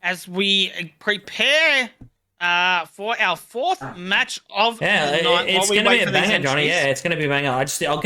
as we prepare for our fourth match of the night. It's going to be a banger, Johnny. Yeah, it's going to be a banger. I'll start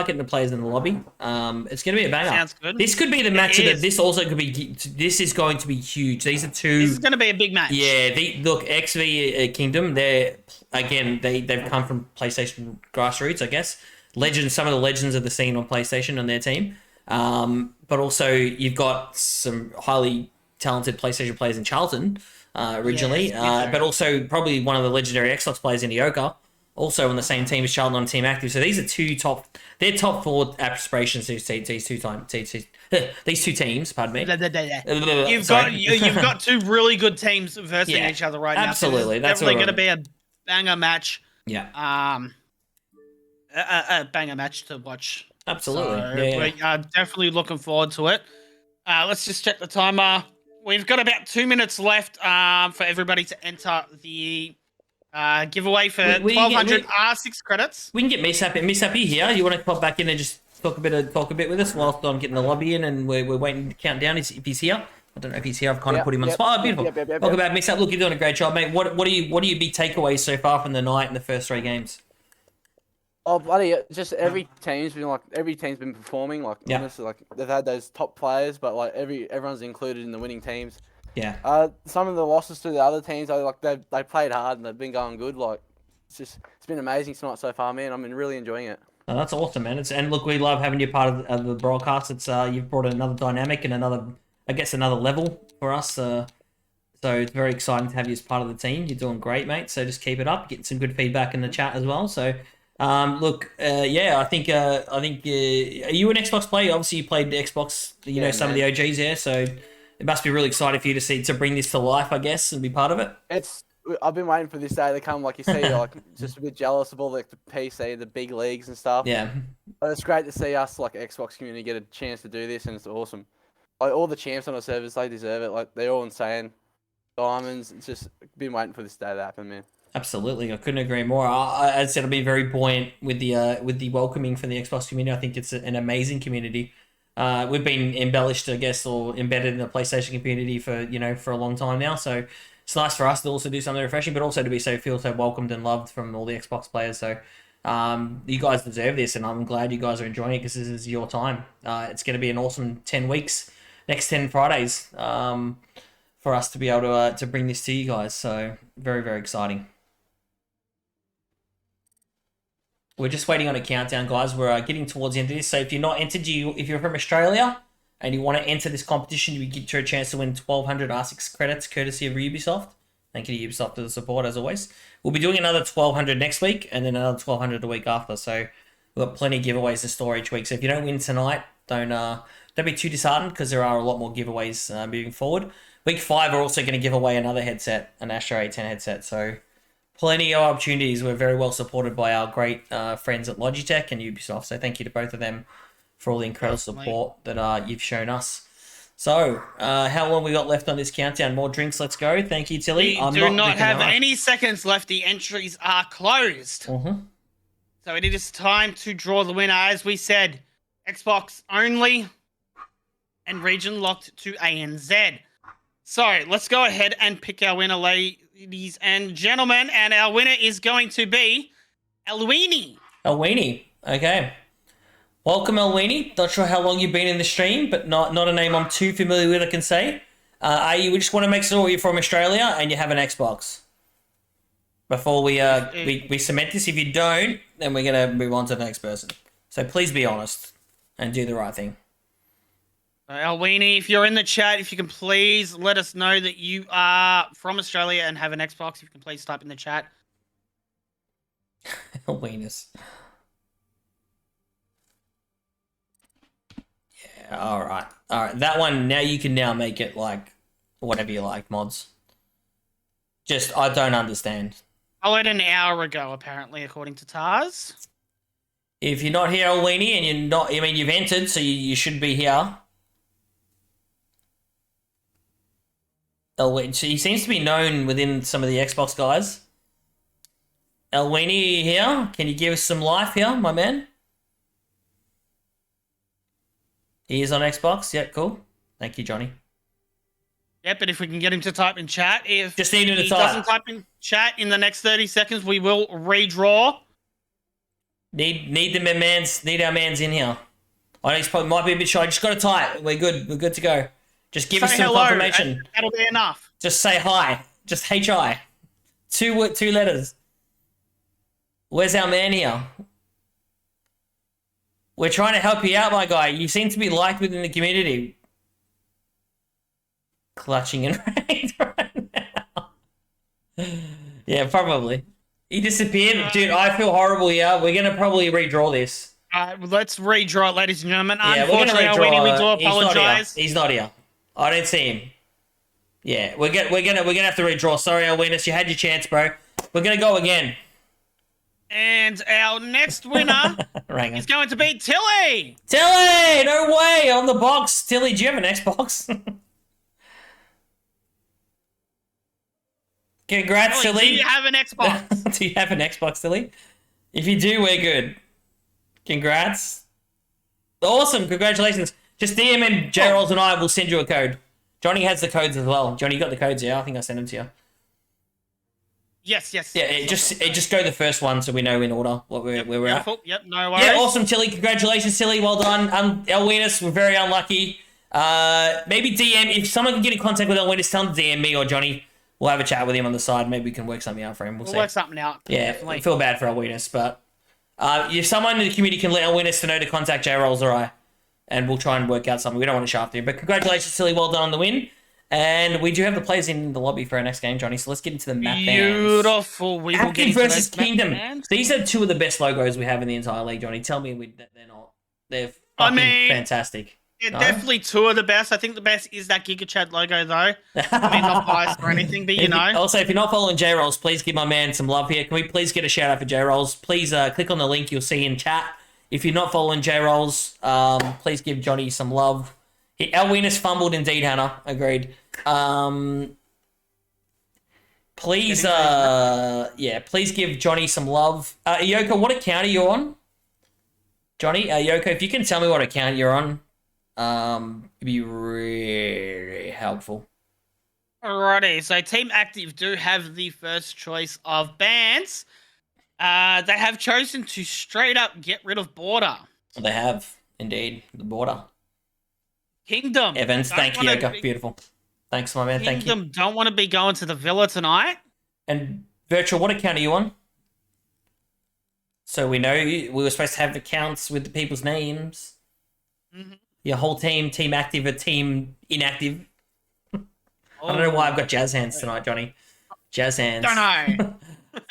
getting the players in the lobby. It's going to be a banger. Sounds good. This could be the match that this also could be. This is going to be huge. These are two. This is going to be a big match. Yeah. Look, XV Kingdom. They've come from PlayStation grassroots, I guess. Some of the legends of the scene on PlayStation on their team. But also you've got some highly talented PlayStation players in Charlton. Originally, but also probably one of the legendary Xbox players in Ioka, also on the same team as Charlton on Team Active. So these are they're top four aspirations. These two teams. Pardon me. You've got two really good teams versing each other right now. Absolutely, so that's definitely going to be a banger match. Yeah. A banger match to watch. Absolutely. So we are definitely looking forward to it. Let's just check the timer. We've got about 2 minutes left for everybody to enter the giveaway for 1,200 R6 credits. We can get Misappy here. You want to pop back in and just talk a bit with us whilst I'm getting the lobby in and we're waiting to count down if he's here. I don't know if he's here. I've kind of put him on the spot. Oh, beautiful. Welcome back, Misapp. Look, you're doing a great job, mate. What are your big takeaways so far from the night and the first 3 games? Oh bloody! Just every team's been performing. Honestly, they've had those top players, but everyone's included in the winning teams. Yeah. Some of the losses to the other teams, they played hard and they've been going good. It's been amazing tonight so far, man. I've been really enjoying it. Oh, that's awesome, man. And look, we love having you part of the broadcast. It's you've brought another dynamic and another level for us. So it's very exciting to have you as part of the team. You're doing great, mate. So just keep it up. Getting some good feedback in the chat as well. So. I think are you an Xbox player? Obviously, you played Xbox. Some of the OGs there, so it must be really exciting for you to bring this to life, I guess, and be part of it. I've been waiting for this day to come. Like you see, just a bit jealous of all the PC, the big leagues and stuff. Yeah, but it's great to see us Xbox community get a chance to do this, and it's awesome. All the champs on our servers, they deserve it. They're all insane diamonds. It's just been waiting for this day to happen, man. Absolutely, I couldn't agree more. As I said, I'll be very buoyant with the welcoming from the Xbox community. I think it's an amazing community. We've been embellished, I guess, or embedded in the PlayStation community for a long time now. So it's nice for us to also do something refreshing, but also to feel so welcomed and loved from all the Xbox players. So you guys deserve this, and I'm glad you guys are enjoying it because this is your time. It's going to be an awesome 10 weeks, next 10 Fridays, for us to be able to bring this to you guys. So very, very exciting. We're just waiting on a countdown, guys. We're getting towards the end of this. So if you're not entered, if you're from Australia and you want to enter this competition, you get a chance to win 1,200 R6 credits courtesy of Ubisoft. Thank you to Ubisoft for the support, as always. We'll be doing another 1,200 next week and then another 1,200 the week after. So we've got plenty of giveaways to store each week. So if you don't win tonight, don't be too disheartened because there are a lot more giveaways moving forward. Week 5, we're also going to give away another headset, an Astro A10 headset. So plenty of opportunities. We're very well supported by our great friends at Logitech and Ubisoft. So thank you to both of them for all the incredible support that you've shown us. So how long we got left on this countdown? More drinks. Let's go. Thank you, Tilly. We do not have any seconds left. The entries are closed. Mm-hmm. So it is time to draw the winner. As we said, Xbox only and region locked to ANZ. So let's go ahead and pick our winner, ladies and gentlemen, and our winner is going to be Elweenie. Elweenie, okay. Welcome, Elweenie. Not sure how long you've been in the stream, but not a name I'm too familiar with, I can say. We just want to make sure you're from Australia and you have an Xbox. Before we cement this, if you don't, then we're going to move on to the next person. So please be honest and do the right thing. Elweenie, if you're in the chat, if you can please let us know that you are from Australia and have an Xbox. If you can please type in the chat. Elweenus. Yeah, alright. Alright, that one, now you can now make it like whatever you like, mods. Just, I don't understand. I went an hour ago, apparently, according to Tars. If you're not here, Elweenie, and you're not, I mean, you've entered, so you should be here. He seems to be known within some of the Xbox guys. Elweenie here. Can you give us some life here, my man? He is on Xbox. Yeah, cool. Thank you, Johnny. Yeah, but if we can get him to type in chat, if Just need him to he type. doesn't type in chat in the next 30 seconds, we will redraw. Need our mans in here. I know he's probably might be a bit shy. Just got to type. We're good. We're good to go. Just give us Say some hello, confirmation. and that'll be enough. Just say hi. Just HI. Two letters. Where's our man here? We're trying to help you out, my guy. You seem to be liked within the community. Clutching and ranked right now. Yeah, probably. He disappeared. Dude, I feel horrible here. We're going to probably redraw this. Let's redraw it, ladies and gentlemen. Yeah, we're Unfortunately, gonna redraw. we do He's not apologize. here. He's not here. I don't see him. Yeah, we're gonna have to redraw. Sorry, Alwinus, you had your chance, bro. We're gonna go again. And our next winner is going to be Tilly. Tilly, no way on the box. Tilly, do you have an Xbox? Congrats, Tilly, Tilly. do you have an Xbox? Do you have an Xbox, Tilly? If you do, we're good. Congrats. Awesome, congratulations. Just DM him, Jrols and I will send you a code. Johnny has the codes as well. Johnny, you got the codes, yeah? I think I sent them to you. Yes. Yeah, just go the first one so we know in order where we're at. Yep, no worries. Yeah, awesome, Tilly. Congratulations, Tilly. Well done. Elwinus, we're very unlucky. Maybe DM, if someone can get in contact with Elwinus, tell him to DM me or Johnny. We'll have a chat with him on the side. Maybe we can work something out for him. We'll see. Work something out. Yeah, definitely. I feel bad for Elwinus, but if someone in the community can let Elwinus to know to contact Jrols or I, and we'll try and work out something. We don't want to shaft him. But congratulations, Tilly. Well done on the win. And we do have the players in the lobby for our next game, Johnny. So let's get into the map bands. Beautiful. We will get Active into versus those map Kingdom. bands. These are two of the best logos we have in the entire league, Johnny. Tell me they're not. They're fucking fantastic. They're No? definitely two of the best. I think the best is that Giga Chad logo, though. I mean, not biased or anything, but you know. Also, if you're not following Jrols, please give my man some love here. Can we please get a shout out for Jrols? Please click on the link you'll see in chat. If you're not following Jrols, please give Johnny some love. Elwinus fumbled indeed, Hannah. Agreed. Please, please give Johnny some love. Yoko, what account are you on? Johnny, Yoko, if you can tell me what account you're on, it'd be really helpful. Alrighty, so Team Active do have the first choice of bands. They have chosen to straight up get rid of Border. They have, indeed, the border. Kingdom. Evans, thank you, Yoko. Beautiful. Thanks, my man. Thank you. Kingdom don't want to be going to the Villa tonight. And Virtual, what account are you on? So we know we were supposed to have accounts with the people's names. Mm-hmm. Your whole team Active, or Team Inactive. I don't know why I've got jazz hands tonight, Johnny. Jazz hands. Don't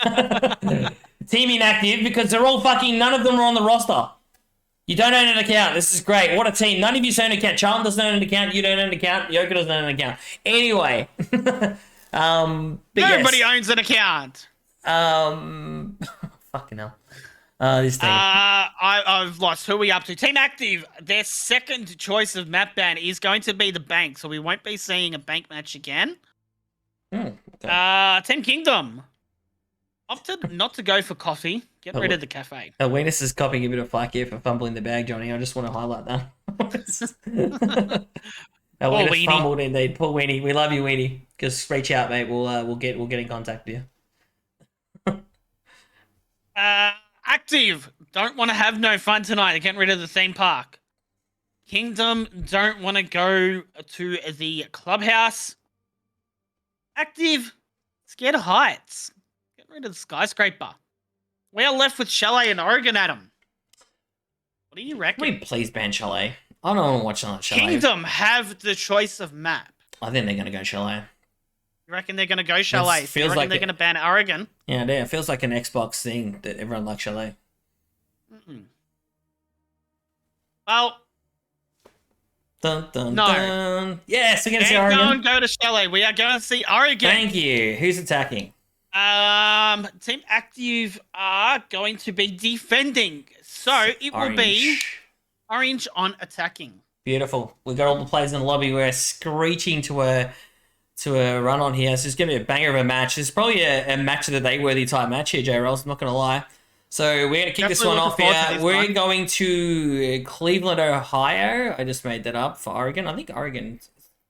know. Team Inactive, because they're all fucking, none of them are on the roster. You don't own an account. This is great. What a team. None of you own an account. Charlton doesn't own an account. You don't own an account. Yoko doesn't own an account. Anyway. Nobody owns an account. Fucking hell. This thing. I've lost. Who are we up to? Team Active, their second choice of map ban is going to be the Bank, so we won't be seeing a Bank match again. Okay. Team Kingdom opted not to go for coffee. Get rid of the cafe. Weenus is copying a bit of flack here for fumbling the bag, Johnny. I just want to highlight that. Weenus fumbled indeed. Poor Weenie. We love you, Weenie. Just reach out, mate. We'll get in contact with you. Active don't want to have no fun tonight. They're getting rid of the theme park. Kingdom don't want to go to the clubhouse. Active scared of heights. Getting rid of the skyscraper. We are left with Chalet and Oregon, Adam. What do you reckon? Can we please ban Chalet? I don't want to watch another Chalet. Kingdom have the choice of map. I think they're going to go Chalet. You reckon they're going to go Chalet? Feels you reckon like they're going to ban Oregon? Yeah, it feels like an Xbox thing that everyone likes Chalet. Well, dun, dun, no. Dun. Yes, we're going to see Oregon. Don't go to Chalet. We are going to see Oregon. Thank you. Who's attacking? Team Active are going to be defending. So it will be Orange on attacking. Beautiful. We've got all the players in the lobby. We're screeching to a run on here. So it's going to be a banger of a match. It's probably a match of the day worthy type match here, Jrols. I'm not going to lie. So we're going to kick this one off here. We're going to Cleveland, Ohio. I just made that up for Oregon. I think Oregon.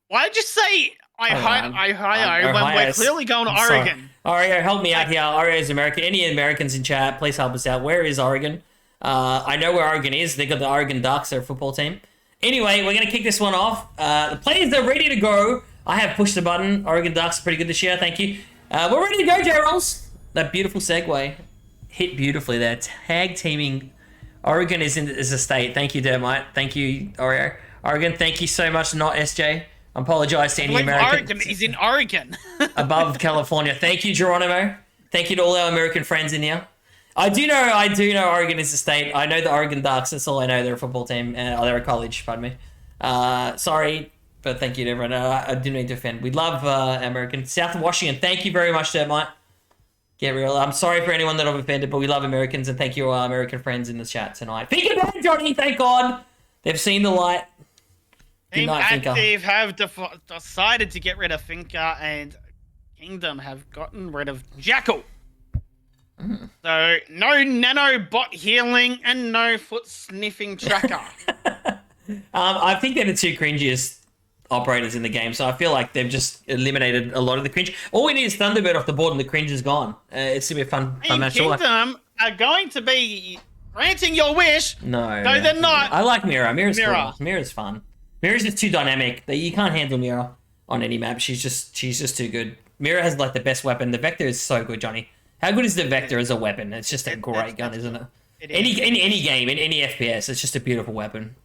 Why did you say when we're clearly going to Oregon. Oreo, help me out here. Oreo's American. Any Americans in chat, please help us out. Where is Oregon? I know where Oregon is. They got the Oregon Ducks, their football team. Anyway, we're going to kick this one off. The players are ready to go. I have pushed the button. Oregon Ducks pretty good this year. Thank you. We're ready to go, Jrols. That beautiful segue. Hit beautifully there. Tag teaming. Oregon is a state. Thank you, Dermite. Thank you, Oreo. Oregon, thank you so much. Not SJ. I apologize to any Americans. Oregon is in Oregon. Above California. Thank you, Geronimo. Thank you to all our American friends in here. I do know Oregon is a state. I know the Oregon Ducks. That's all I know. They're a football team. They're a college, pardon me. Sorry, but thank you to everyone. I didn't mean to offend. We love American. South Washington, thank you very much, Dermite. Get real. I'm sorry for anyone that I've offended, but we love Americans, and thank you our American friends in the chat tonight. Finker back, Johnny, thank God. They've seen the light. Team Active have decided to get rid of Finker, and Kingdom have gotten rid of Jackal. So, no nano bot healing and no foot sniffing tracker. I think they're the two cringiest operators in the game, so I feel like they've just eliminated a lot of the cringe. All we need is Thunderbird off the board and the cringe is gone. It's going to be a fun match. Kingdom are going to be granting your wish. No, they're not. I like Mira. Mira's cool. Mira's fun. Mira's just too dynamic. You can't handle Mira on any map. She's just too good. Mira has like the best weapon. The Vector is so good, Johnny. How good is the Vector as a weapon? It's just a great gun, isn't it? Any game, in any FPS, it's just a beautiful weapon.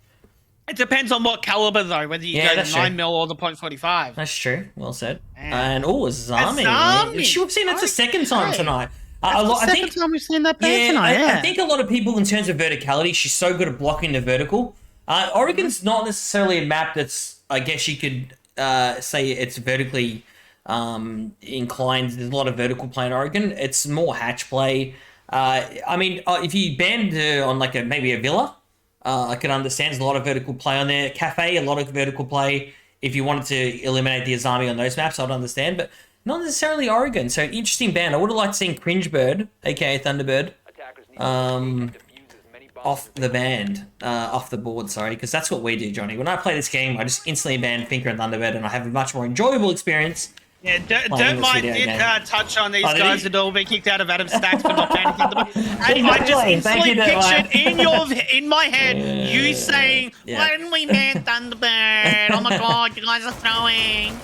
It depends on what caliber, though, whether you go the 9mm or the .45. That's true. Well said. And Zami. We've seen it the second time tonight. I think time we've seen that tonight. I think a lot of people, in terms of verticality, she's so good at blocking the vertical. Oregon's not necessarily a map that's, I guess you could say it's vertically inclined. There's a lot of vertical play in Oregon. It's more hatch play. I mean, if you banned on like maybe a villa, I could understand. There's a lot of vertical play on there. Cafe, a lot of vertical play. If you wanted to eliminate the Azami on those maps, I'd understand. But not necessarily Oregon. So interesting ban. I would have liked seeing Cringebird, aka Thunderbird, off the band, off the board, sorry, because that's what we do, Johnny. When I play this game, I just instantly ban Finker and Thunderbird, and I have a much more enjoyable experience. Yeah, Dirtmite did touch on these guys that all been kicked out of Adam's stacks for not banning them. And I just instantly pictured in my head you saying, "Why didn't we ban Thunderbird? Oh my God, you guys are throwing."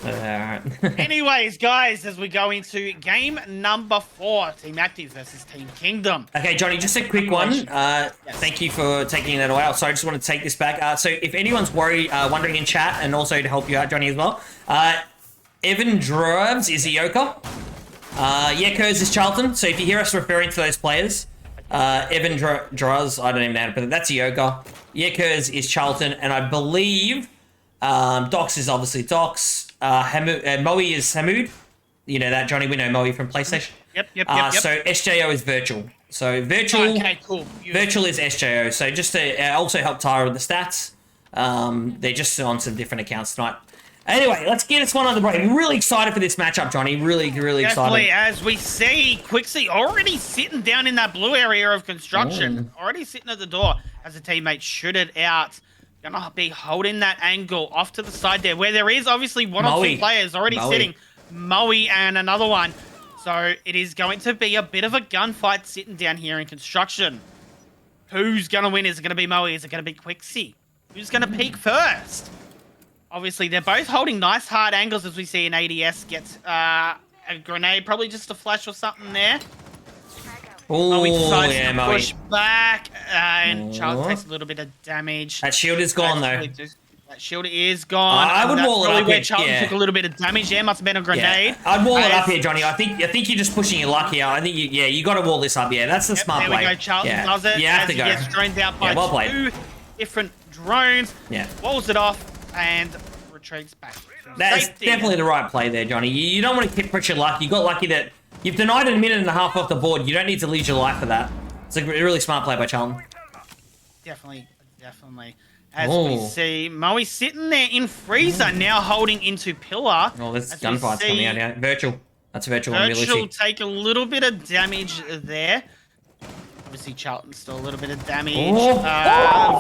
Anyways, guys, as we go into game number 4, Team Active versus Team Kingdom. Okay, Johnny, just a quick one. Thank you for taking that away. So I just want to take this back. So if anyone's wondering in chat, and also to help you out, Johnny, as well. Evan Droves is Ioka. Yekos is Charlton. So if you hear us referring to those players, Evan Droves, I don't even know how to put it. That's Ioka. Yekos is Charlton. And I believe Dox is obviously Dox. Moe is Hamoud. You know that, Johnny. We know Moe from PlayStation. Yep. So SJO is Virtual. So Virtual, Virtual is SJO. So just to also help Tyra with the stats, they're just on some different accounts tonight. Anyway, let's get this one on the break. I'm really excited for this matchup, Johnny. Really excited. Definitely, as we see Quixie already sitting down in that blue area of construction. Already sitting at the door as a teammate shoot it out. Gonna be holding that angle off to the side there, where there is obviously one or two players already sitting. Moe and another one. So it is going to be a bit of a gunfight sitting down here in construction. Who's gonna win? Is it gonna be Moe? Is it gonna be Quixie? Who's gonna peek first? Obviously, they're both holding nice hard angles as we see an ADS gets a grenade, probably just a flash or something there. Oh, yeah, Moe. Push back, and Charles takes a little bit of damage. That shield is gone, though. That shield is gone. I would wall it up here. Charles took a little bit of damage there. Must have been a grenade. Yeah. I'd wall it up here, Johnny. I think you're just pushing your luck here. I think you got to wall this up. Yeah, that's the smart play. There we go. Charles does it. You have to go. Gets drones out by two different drones. Yeah. Walls it off and retreats back. That's definitely the right play there, Johnny. You don't want to push your luck. You got lucky that you've denied a minute and a half off the board. You don't need to lose your life for that. It's a really smart play by Charlton. Definitely. As we see Moe sitting there in freezer, now holding into pillar. Oh, there's gunfights coming out now. Virtual. That's Virtual. Virtual take a little bit of damage there. Obviously, Charlton still a little bit of damage. Oh.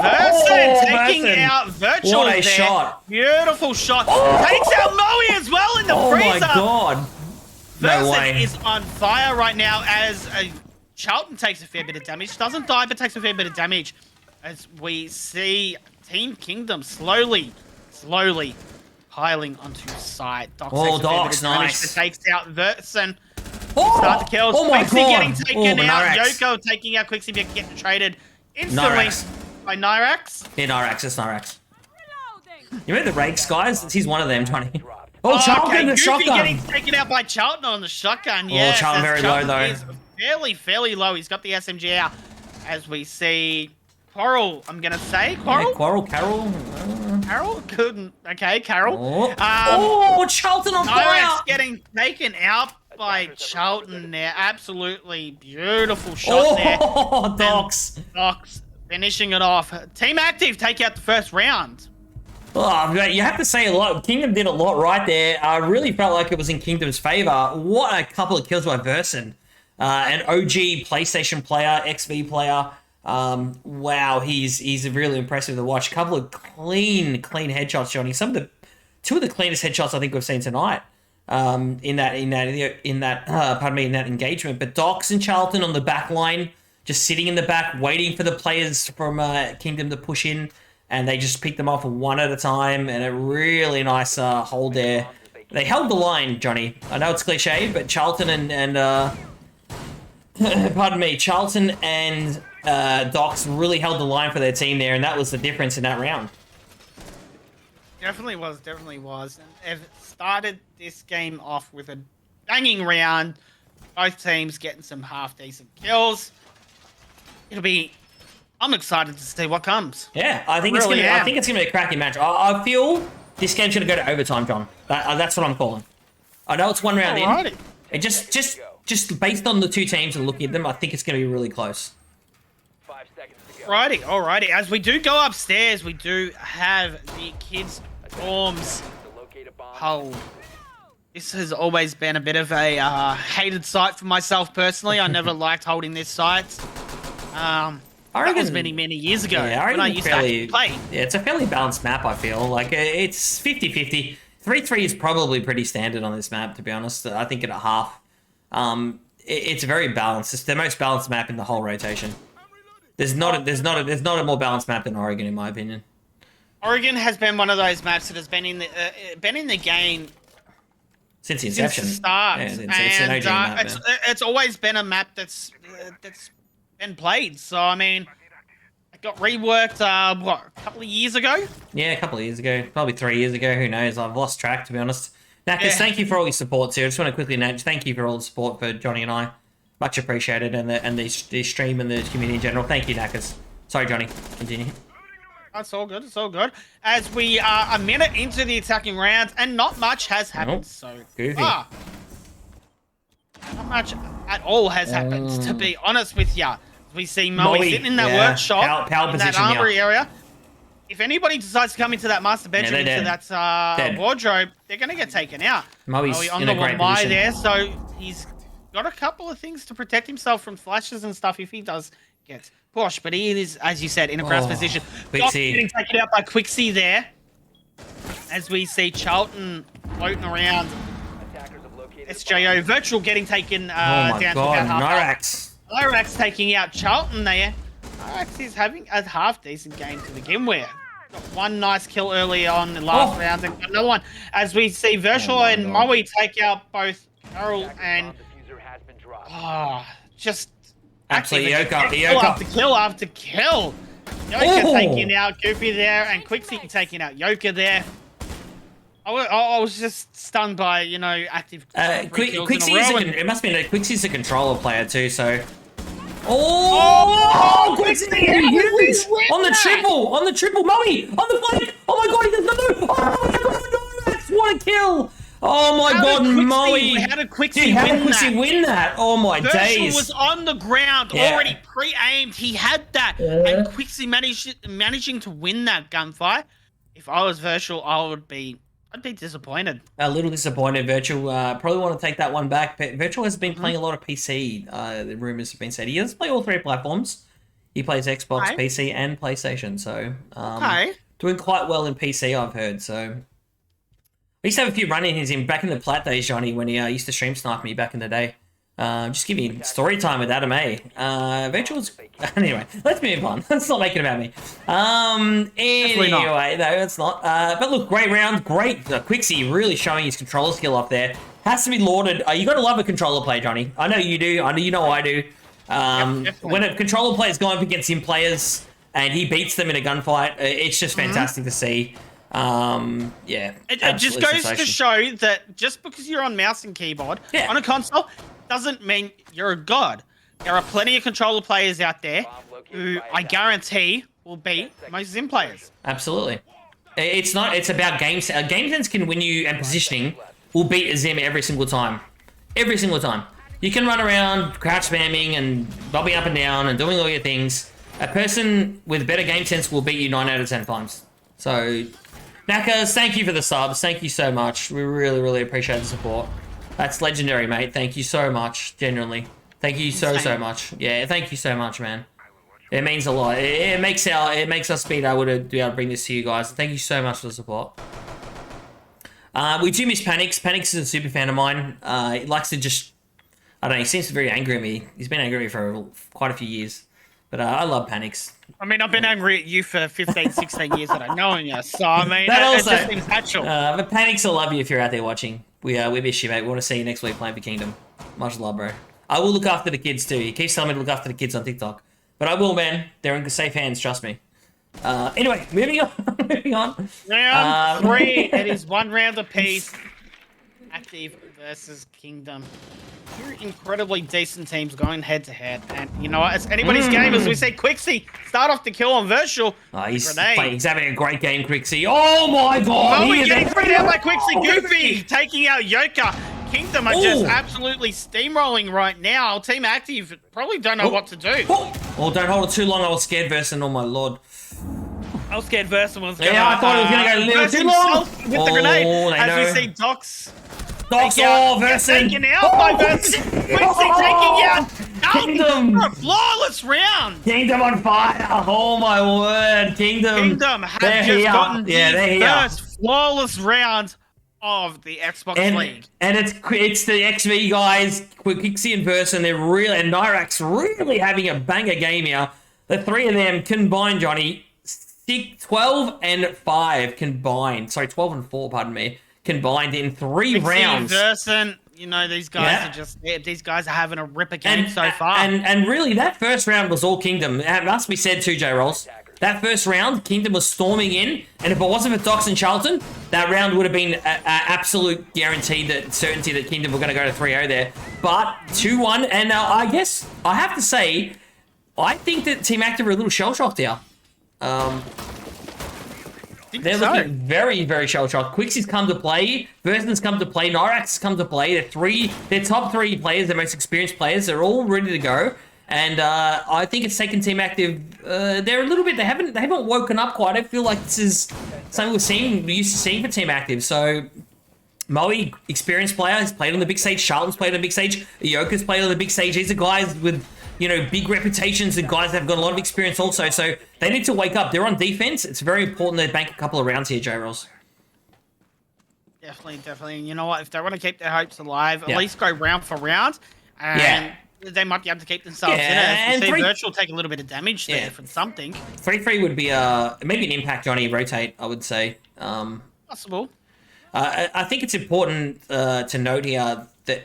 Verson taking Verson. out Virtual What a there. shot. Beautiful shot. Oh. Takes out Moe as well in the Oh freezer. my god. No Verson way. is on fire right now as Charlton takes a fair bit of damage. Doesn't die, but takes a fair bit of damage. As we see Team Kingdom slowly piling onto site. Docs Oh, takes a fair bit Docs, of damage, nice. but takes out Verson. Oh, Start the kills. oh my Quixie god. getting taken out. Nyrax. Yoko taking out Quixie, but getting traded instantly Nyrax. by Nyrax. Yeah, Nyrax, it's Nyrax. You remember the Rakes, guys? He's one of them, Johnny. Oh, Charlton, okay. the Goofy shotgun. getting taken out by Charlton on the shotgun. Yes, Charlton as very low, Charlton though. is fairly low. He's got the SMG out. As we see Quarrel, I'm going to say. Quarrel? Yeah, Quarrel, Carol. Carol? Couldn't. Okay, Carol. Oh, Charlton on fire. Nyrax getting taken out by Charlton there. Absolutely beautiful shot there. Oh, Docs. Docs finishing it off. Team Active take out the first round. Oh, you have to say a lot. Kingdom did a lot right there. I really felt like it was in Kingdom's favor. What a couple of kills by Verson. An OG PlayStation player, XV player. Wow, he's really impressive to watch. A couple of clean headshots, Johnny. Two of the cleanest headshots I think we've seen tonight. In that engagement. But Docs and Charlton on the back line, just sitting in the back, waiting for the players from Kingdom to push in, and they just picked them off one at a time, and a really nice hold there. They held the line, Johnny. I know it's cliche, but Charlton and pardon me, Charlton and Docs really held the line for their team there, and that was the difference in that round. Definitely was. And it started this game off with a banging round. Both teams getting some half-decent kills. I'm excited to see what comes. Yeah, I think it's gonna be a cracking match. I feel this game's gonna go to overtime, John. That's what I'm calling. I know it's one round in. It just based on the two teams and looking at them, I think it's gonna be really close. 5 seconds to go. Alrighty. As we do go upstairs, we do have the kids' dorms. Oh, this has always been a bit of a hated site for myself personally. I never liked holding this site. That was many years ago when I used to actually play. Yeah, it's a fairly balanced map, I feel. Like, it's 50-50. 3-3 is probably pretty standard on this map, to be honest. I think at a half. It's very balanced. It's the most balanced map in the whole rotation. There's not a more balanced map than Oregon, in my opinion. Oregon has been one of those maps that has been in the game since the inception. Since the start. Yeah, it's an OG map, it's always been a map that's been played. So, I mean, it got reworked, a couple of years ago? Yeah, a couple of years ago. Probably 3 years ago. Who knows? I've lost track, to be honest. Knackers, thank you for all your support, too. I just want to quickly note, thank you for all the support for Johnny and I. Much appreciated, and the stream and the community in general. Thank you, Knackers. Sorry, Johnny. Continue. It's all good. As we are a minute into the attacking round, and not much has happened so far. Not much at all has happened, to be honest with ya. We see Moe sitting in that workshop, in that armory area. If anybody decides to come into that master bedroom, into that wardrobe, they're going to get taken out. Moe's on in the a great one position. there, so he's got a couple of things to protect himself from flashes and stuff if he does get pushed. But he is, as you said, in a crash position. Quixie. Getting taken out by Quixie there. As we see Charlton floating around. SJO Virtual getting taken down to about half. Nyrax taking out Charlton there. Nyrax is having a half-decent game to begin with. Got one nice kill early on in the last round and got another one. As we see Virtual and Moe take out both Carol and... just... Absolutely, kill after kill. Yoka taking out Goofy there and Quixie taking out Yoka there. I was just stunned by, active... Quixie's it must be that Quixie's a controller player too, so... Quixie! On the triple, Moe! On the flank! Oh my god, he does no! Oh my god, what a kill! Oh my god, Moe! How did Quixie win that? Oh my days! Virtual was on the ground, already pre-aimed. He had that, and Quixie managing to win that gunfight. If I was Virtual, I would be I'd be disappointed. A little disappointed. Virtual probably want to take that one back. But Virtual has been playing a lot of PC. The rumors have been said he does play all three platforms. He plays Xbox, Okay. PC, and PlayStation. So Okay. doing quite well in PC, I've heard. So I used to have a few run-ins in back in the Plat days, Johnny, when he used to stream snipe me back in the day. Just give me story time with Adam A. Virtual's... Anyway, let's move on. Let's not make it about me. Anyway, no, it's not. But look, great round. Great. Quixie really showing his controller skill up there. Has to be lauded. You got to love a controller play, Johnny. I know you do. I know you know I do. When a controller player's going up against him players and he beats them in a gunfight, it's just fantastic to see. Yeah. It just goes to show that just because you're on mouse and keyboard on a console doesn't mean you're a god. There are plenty of controller players out there who I guarantee will beat most Zim players. Absolutely. It's not. It's about game sense. Game sense can win you, and positioning will beat a Zim every single time. Every single time. You can run around crouch spamming and bobbing up and down and doing all your things. A person with better game sense will beat you 9 out of 10 times. So, Nakas, thank you for the subs. Thank you so much. We really, really appreciate the support. That's legendary, mate. Thank you so much. Genuinely. Thank you so much. Yeah, thank you so much, man. It means a lot. It makes us speed able to be able to bring this to you guys. Thank you so much for the support. We do miss Panix. Panix is a super fan of mine. He likes to just... I don't know, he seems very angry at me. He's been angry at me for quite a few years. But I love Panix. I mean, I've been angry at you for 15, 16 years that I've known you. So, I mean, That it also- just seems natural. But Panix, I love you if you're out there watching. We miss you, mate. We want to see you next week playing for Kingdom. Much love, bro. I will look after the kids, too. He keeps telling me to look after the kids on TikTok. But I will, man. They're in safe hands, trust me. Anyway, moving on. moving on. Round 3. It is 1 round apiece. Active versus Kingdom. Two incredibly decent teams going head-to-head. And you know what? It's anybody's game, as we say. Quixie, start off the kill on Virtual. He's Grenade. he's having a great game, Quixie. Oh, my God. Oh, he we're is getting a- thrown out by Quixie. Goofy taking out Yoka. Kingdom are just absolutely steamrolling right now. Team Active probably don't know what to do. Oh, don't hold it too long. I was scared, Verson. Oh, my Lord. I was scared Verson was going to... Yeah, I thought it was going to go a little too long. With the grenade. they As know. we see Docs... Docs, Verson. Taken out by Verson. Quixie taking out... Kingdom. For a flawless round. Kingdom on fire. Oh, my word. Kingdom have They're just here. gotten Yeah, they're the here. first flawless round of the Xbox League. And it's the XV guys, Quixie and Verson, they're really, and Nyrax really having a banger game here. The three of them combined, Johnny, 12 and 5 combined. Sorry, 12 and 4, pardon me, combined in 3 rounds. Verson, you know, these guys are just, these guys are having a ripper game so far. And really, that first round was all Kingdom. It must be said too, Jrols. That first round, Kingdom was storming in, and if it wasn't for Docs and Charlton, that round would have been an absolute guaranteed certainty that Kingdom were going to go to 3-0 there. But 2-1, and I guess I have to say, I think that Team Active are a little shell-shocked here. They're looking very, very shell-shocked. Quixie's come to play, Verson's come to play, Nyrax has come to play. They're top 3 players, their most experienced players. They're all ready to go. And I think it's taken Team Active. They're a little bit. They haven't woken up quite. I feel like this is something we used to seeing for Team Active. So Moe, experienced player, has played on the big stage. Charlton's played on the big stage. Ioka's played on the big stage. These are guys with big reputations and guys that have got a lot of experience also. So they need to wake up. They're on defense. It's very important they bank a couple of rounds here, Jrols. Definitely. And you know what? If they want to keep their hopes alive, at least go round for round. And they might be able to keep themselves in it. And see Virtual take a little bit of damage there from something. 3-3 would be maybe an impact, Johnny, rotate, I would say. Possible. I think it's important to note here that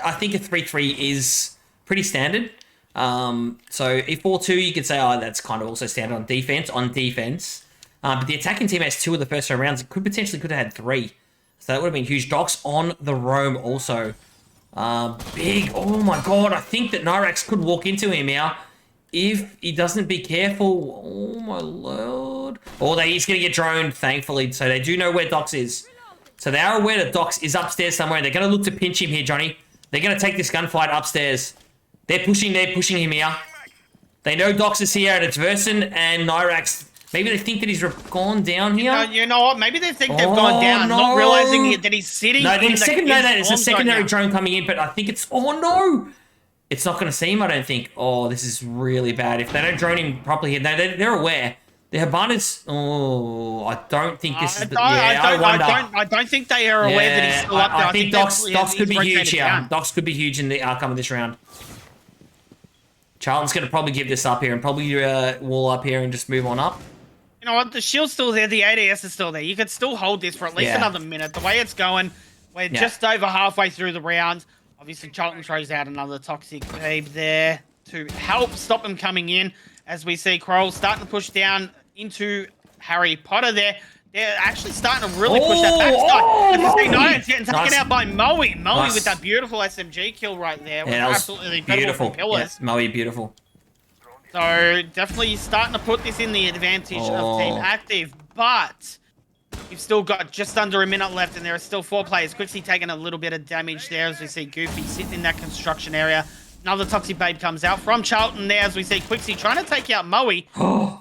I think a 3-3 is pretty standard. So if 4-2, you could say, that's kind of also standard on defense. But the attacking team has 2 of the first rounds. It could have had 3. So that would have been huge. Docs on the roam also. Big. Oh my God. I think that Nyrax could walk into him here if he doesn't be careful. Oh my Lord. He's going to get droned, thankfully. So they do know where Docs is. So they are aware that Docs is upstairs somewhere. They're going to look to pinch him here, Johnny. They're going to take this gunfight upstairs. They're pushing him here. They know Docs is here, and it's Verson and Nyrax Maybe they think that he's gone down here. You know what? Maybe they think they've gone down, no. not realizing that he's sitting No, in it's a storm secondary zone drone coming in, but I think it's... Oh, no! It's not going to see him, I don't think. Oh, this is really bad. If they don't drone him properly here, they're aware. The Habana's... Oh, I don't think this is... I don't think they are aware that he's still up there. I think Docs could be huge here. Down. Docs could be huge in the outcome of this round. Charlton's going to probably give this up here and probably wall up here and just move on up. You know what? The shield's still there. The ADS is still there. You could still hold this for at least another minute. The way it's going, we're just over halfway through the round. Obviously, Charlton throws out another toxic babe there to help stop them coming in. As we see Kroll starting to push down into Harry Potter there. They're actually starting to really push that backside. No, it's getting taken out by Moe. Moe with that beautiful SMG kill right there. Yeah, that was absolutely beautiful. Pillars. Yeah, Moe, beautiful. So definitely starting to put this in the advantage of Team Active, but you've still got just under a minute left, and there are still 4 players. Quixie taking a little bit of damage there as we see Goofy sitting in that construction area. Another Toxic Babe comes out from Charlton there as we see Quixie trying to take out Moe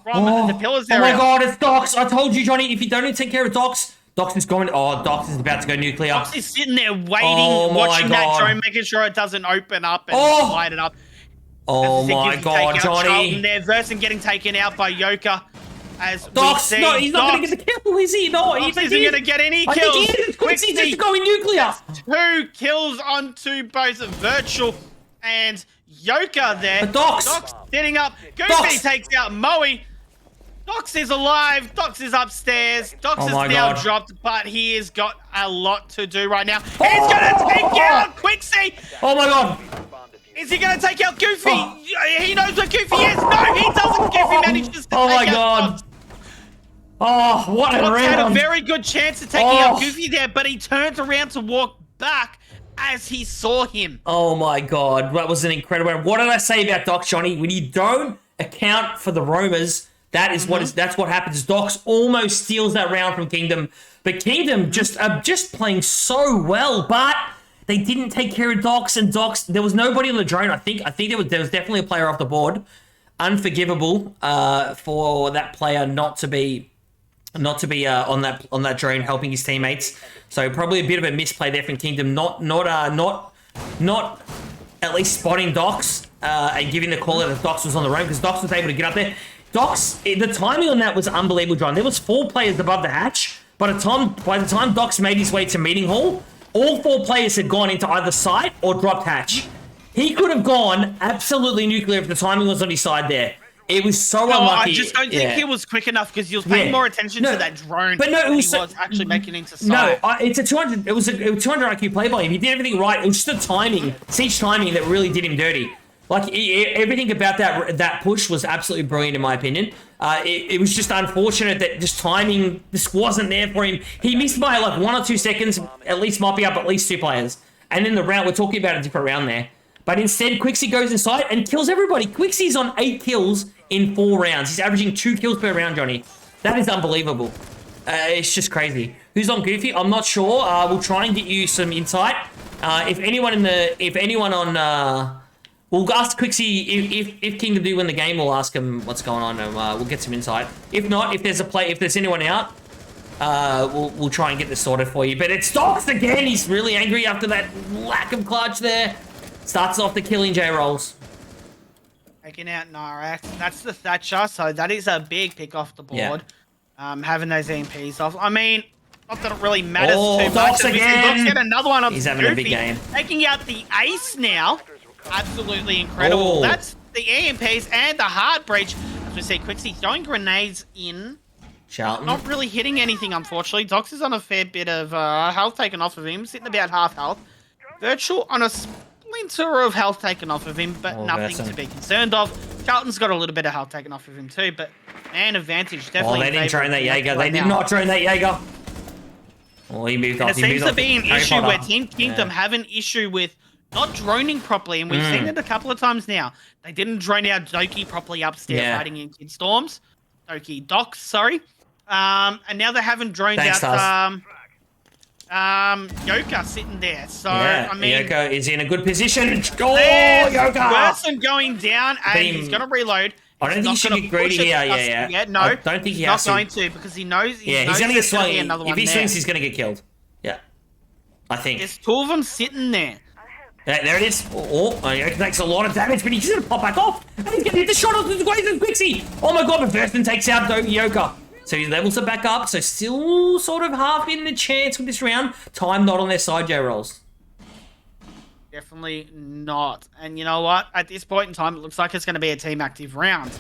from the pillars area. Oh my god, it's Docs. I told you, Johnny, if you don't take care of Docs, Docs is going... Oh, Docs is about to go nuclear. Docs is sitting there waiting, watching that drone, making sure it doesn't open up and light it up. Oh my god, Johnny. There, Verson getting taken out by Yoka. As Docs, we see, no, he's not going to get the kill, is he? No, Docs isn't going to get any kills. I think he is. Quixie's just going nuclear. 2 kills onto both Virtual and Yoka there. But Docs sitting up. Goofy takes out Moe. Docs is alive. Docs is upstairs. Docs is now dropped, but he has got a lot to do right now. He's going to take out Quixie. Oh my god. Is he going to take out Goofy? He knows what Goofy is. No, he doesn't. Goofy manages to take out Docs. Oh, what a round. Had a very good chance of taking out Goofy there, but he turns around to walk back as he saw him. Oh my god, that was an incredible round. What did I say about Docs, Johnny? When you don't account for the roamers, that's what happens. Docs almost steals that round from Kingdom, but Kingdom just playing so well, but they didn't take care of Docs, and Docs, there was nobody on the drone. I think there was definitely a player off the board. Unforgivable for that player not to be on that drone helping his teammates. So probably a bit of a misplay there from Kingdom, not at least spotting Docs and giving the call that Docs was on the roam, because Docs was able to get up there. Docs, the timing on that was unbelievable, John. There was 4 players above the hatch. By the time Docs made his way to meeting hall, all 4 players had gone into either site or dropped hatch. He could have gone absolutely nuclear if the timing was on his side there. It was so unlucky. I just don't think he was quick enough because he was paying more attention to that drone. But no, it was, he was actually making it into sight. No, it's a 200. It was a 200 IQ play by him. He did everything right. It was just the timing, siege timing, that really did him dirty. Like everything about that push was absolutely brilliant in my opinion. It was just unfortunate that just timing just wasn't there for him. He missed by like 1 or 2 seconds. At least might be up at least 2 players. And then the round, we're talking about a different round there. But instead, Quixie goes inside and kills everybody. Quixie's on 8 kills in 4 rounds. He's averaging 2 kills per round, Johnny. That is unbelievable. It's just crazy. Who's on Goofy? I'm not sure. We'll try and get you some insight. If anyone on, we'll ask Quixie if Kingdom do win the game. We'll ask him what's going on, and we'll get some insight. If not, if there's anyone out, we'll try and get this sorted for you. But it's Docs again. He's really angry after that lack of clutch there. Starts off the killing Jrols. Taking out Narak. That's the Thatcher, so that is a big pick off the board. Yeah. Having those EMPs off. I mean, not that it really matters too Docs much. Again. Docs get another one on He's having Goofy, a big game. Taking out the ace now. Absolutely incredible. That's the EMPs and the heart breach. As we see Quixie throwing grenades in. Charlton. Not really hitting anything, unfortunately. Docs is on a fair bit of health taken off of him, sitting about half health. Virtual on a splinter of health taken off of him, but nothing to be concerned of. Charlton's got a little bit of health taken off of him too, but man advantage definitely. They didn't drone that Jaeger. They did not drone that Jaeger. Oh, he moved off. It seems to be an issue where Team Kingdom have an issue with not droning properly, and we've seen it a couple of times now. They didn't drone out Doki properly upstairs fighting in Kid Storms. Docs, sorry. And now they haven't droned out Yoka sitting there. So I mean, Yoka is in a good position. Oh, Yoka! Person going down, and he's gonna reload. I don't think he should gonna get greedy push it here. just Yeah. yet. No, I don't think he he's has not going to because he knows. Yeah, he's knows going to get there's gonna be swung. another If one he there. swings, he's going to get killed. Yeah. I think. There's two of them sitting there. There it is. It takes a lot of damage, but he's going to pop back off. And he's going to hit the shot of the Quixie. Oh my god, but Thurston takes out Yoka. So he levels it back up. So still sort of half in the chance with this round. Time not on their side, Jrols. Definitely not. And you know what? At this point in time, it looks like it's going to be a team active round.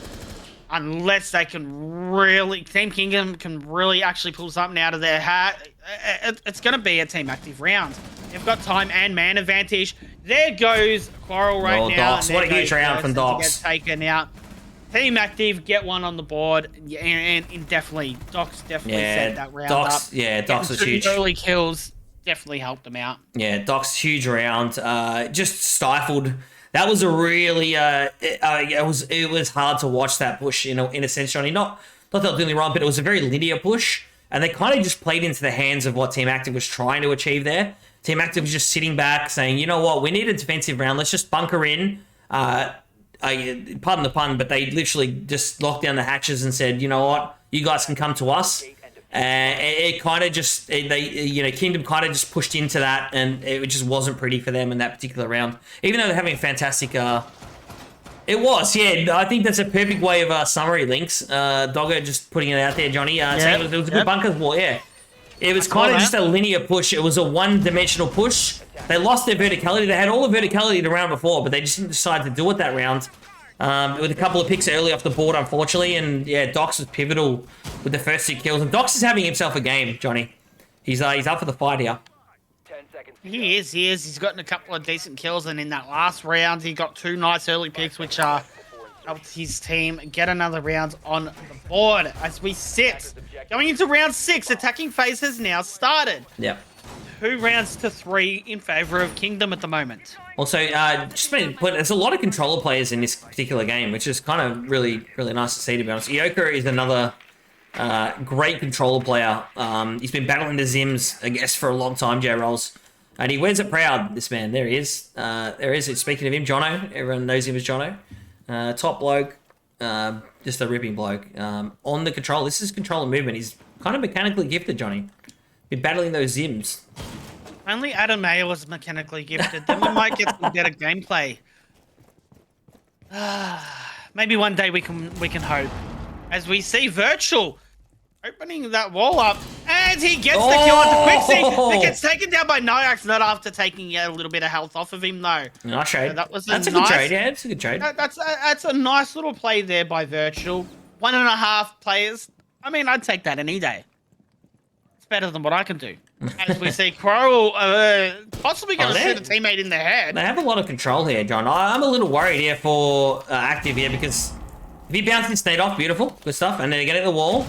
Unless they can really... Team Kingdom can really actually pull something out of their hat. It's going to be a team active round. They've got time and man advantage. There goes Quarrel right now. Docs. What a huge round from Docs. Get taken out. Team active, get one on the board. Yeah, and definitely, Docs definitely set that round up. Yeah, Docs was huge. Early kills definitely helped them out. Yeah, Doc's huge round. Just stifled. That was a really it was hard to watch that push in a sense, Johnny. Not that they're doing wrong, but it was a very linear push, and they kind of just played into the hands of what Team Active was trying to achieve there. Team Active was just sitting back, saying, you know what, we need a defensive round. Let's just bunker in. Pardon the pun, but they literally just locked down the hatches and said, you know what, you guys can come to us. It kind of just, Kingdom kind of just pushed into that, and it just wasn't pretty for them in that particular round. Even though they're having a fantastic, it was, yeah. I think that's a perfect way of summary links. Doggo just putting it out there, Johnny. Saying it was a good bunker wall, yeah. It was kind of just a linear push. It was a one-dimensional push. They lost their verticality. They had all the verticality the round before, but they just didn't decide to do it that round. With a couple of picks early off the board, unfortunately, and yeah, Docs was pivotal with the first 2 kills. And Docs is having himself a game, Johnny. He's up for the fight here. 10 seconds. He is. He's gotten a couple of decent kills, and in that last round, he got 2 nice early picks, which helped his team get another round on the board. As we sit, going into round 6, attacking phase has now started. Yeah. 2 rounds to 3 in favor of Kingdom at the moment. Also, there's a lot of controller players in this particular game, which is kind of really, really nice to see, to be honest. Yoka is another great controller player. He's been battling the Zims, I guess, for a long time, Jrols. And he wears it proud, this man. There he is. Speaking of him, Jono. Everyone knows him as Jono. Top bloke. Just a ripping bloke. On the control. This is controller movement. He's kind of mechanically gifted, Johnny. Been battling those Zims. Only Adam Mayer was mechanically gifted. Then we might get some better gameplay. Maybe one day we can hope. As we see Virtual opening that wall up, and he gets the kill onto Quixie. It gets taken down by Nyax, not after taking a little bit of health off of him, though. Nice trade. So That's a good trade. Yeah, it's a good trade. That's a nice little play there by Virtual. 1.5 players. I mean, I'd take that any day. It's better than what I can do. As we see Quarrel possibly going to shoot a teammate in the head. They have a lot of control here, John. I'm a little worried here for Active here, because if he bounces this nade off, beautiful, good stuff, and then they get at the wall.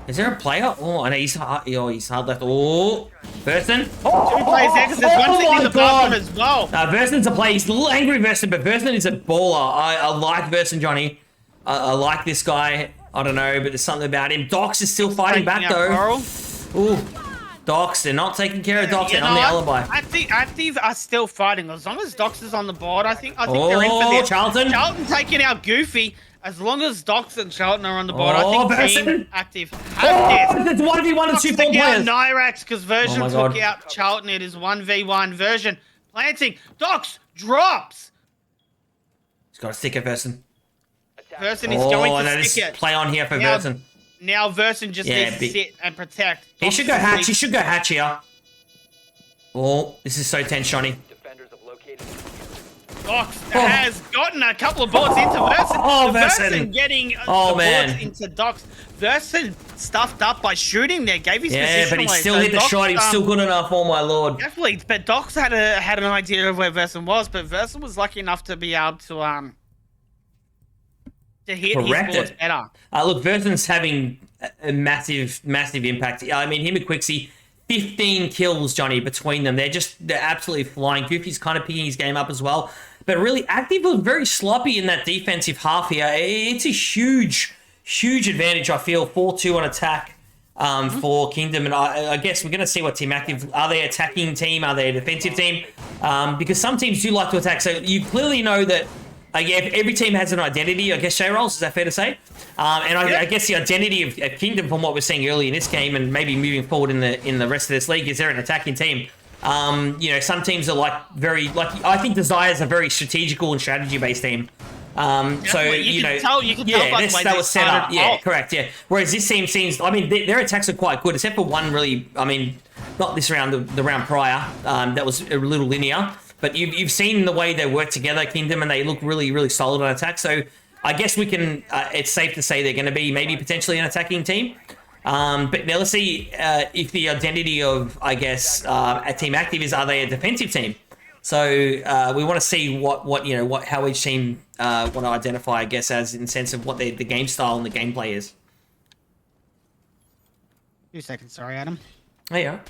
Is there a player? Oh, I know he's hard left. Oh, Verson. 2 plays there, because there's one sitting in the bathroom as well. Verson's a player. He's a little angry, Verson, but Verson is a baller. I like Verson, Johnny. I like this guy. I don't know, but there's something about him. Docs is still fighting back, though. Ooh. Docs, they're not taking care of Docs. They're on the alibi. Active are still fighting. As long as Docs is on the board, I think they're in for this. Charlton. Charlton taking out Goofy. As long as Docs and Charlton are on the board, I think Verson. Team Active have this. It's 1v1 and 2 4 players. Nyrax, because Version took out Charlton. It is 1v1. Version planting. Docs drops. He's got a sticker, Verson. Verson is going to stick it. Play on here for Verson. Now Verson just needs to sit and protect. He should go hatch. He should go hatch here. Oh, this is so tense, Johnny. Defenders have located. Docs has gotten a couple of bullets into Verson. Verson getting bullets into Docs. Verson stuffed up by shooting there. Gave his position but he away. still hit the shot. He was still good enough. Oh my lord. Definitely, but Docs had an idea of where Verson was, but Verson was lucky enough to be able to hit his bullets better. Look, Verson's having a massive impact. I mean, him and Quixie, 15 kills, Johnny, between them. They're absolutely flying. Goofy's kind of picking his game up as well. But really, Active was very sloppy in that defensive half here. It's a huge advantage, I feel, 4-2 on attack for Kingdom. And I guess we're going to see what Team Active, are they attacking team? Are they a defensive team? Because some teams do like to attack. So you clearly know that every team has an identity, I guess, Jrols, is that fair to say? I guess the identity of Kingdom, from what we're seeing early in this game and maybe moving forward in the rest of this league, is they're an attacking team. You know, some teams are I think Desire is a very strategical and strategy-based team. So, you know, that was set up. Yeah, correct, yeah. Whereas this team seems, I mean, their attacks are quite good, except for one really, I mean, not this round, the round prior, that was a little linear. But you've seen the way they work together, Kingdom, and they look really, really solid on attack. So I guess we can, it's safe to say they're going to be maybe potentially an attacking team. But now let's see if the identity of, I guess, a Team Active is, are they a defensive team? So we want to see how each team want to identify, I guess, as in the sense of what the game style and the gameplay is. 2 seconds, sorry, Adam. There you are.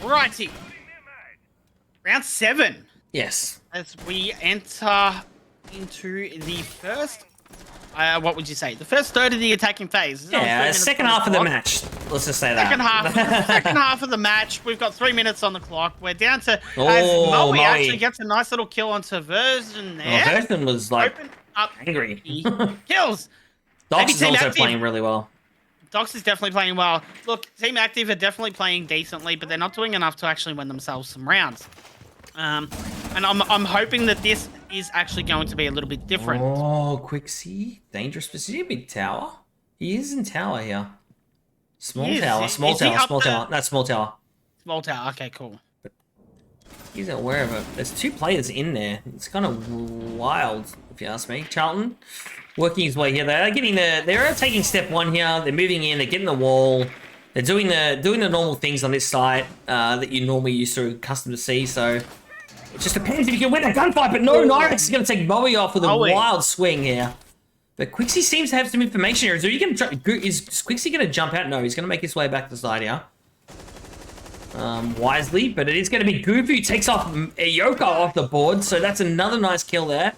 Righty. Round 7. Yes. As we enter into the first, what would you say? The first third of the attacking phase. Yeah, second half of the match. Let's just say that. Second half of the match. We've got 3 minutes on the clock. We're down to, as Moe actually gets a nice little kill onto Version there. Oh, Version was like Open up angry. Kills. Dox is also Active. playing really well. Dox is definitely playing well. Look, Team Active are definitely playing decently, but they're not doing enough to actually win themselves some rounds. And I'm hoping that this is actually going to be a little bit different. Oh, Quixie. Dangerous position. Big tower. He is in tower here. Small tower. Small tower. That's small tower. Small tower. Okay, cool. He's aware of it. There's 2 players in there. It's kind of wild, if you ask me. Charlton working his way here. They're taking step 1 here. They're moving in. They're getting the wall. They're doing the normal things on this site that you normally used to accustomed to see. So it just depends if you can win a gunfight. But no, Nyrex is going to take Moe off with a wild swing here. But Quixie seems to have some information here. Is Quixie going to jump out? No, he's going to make his way back to the side here. Wisely, but it is going to be Goofy who takes off Yoko off the board. So that's another nice kill there.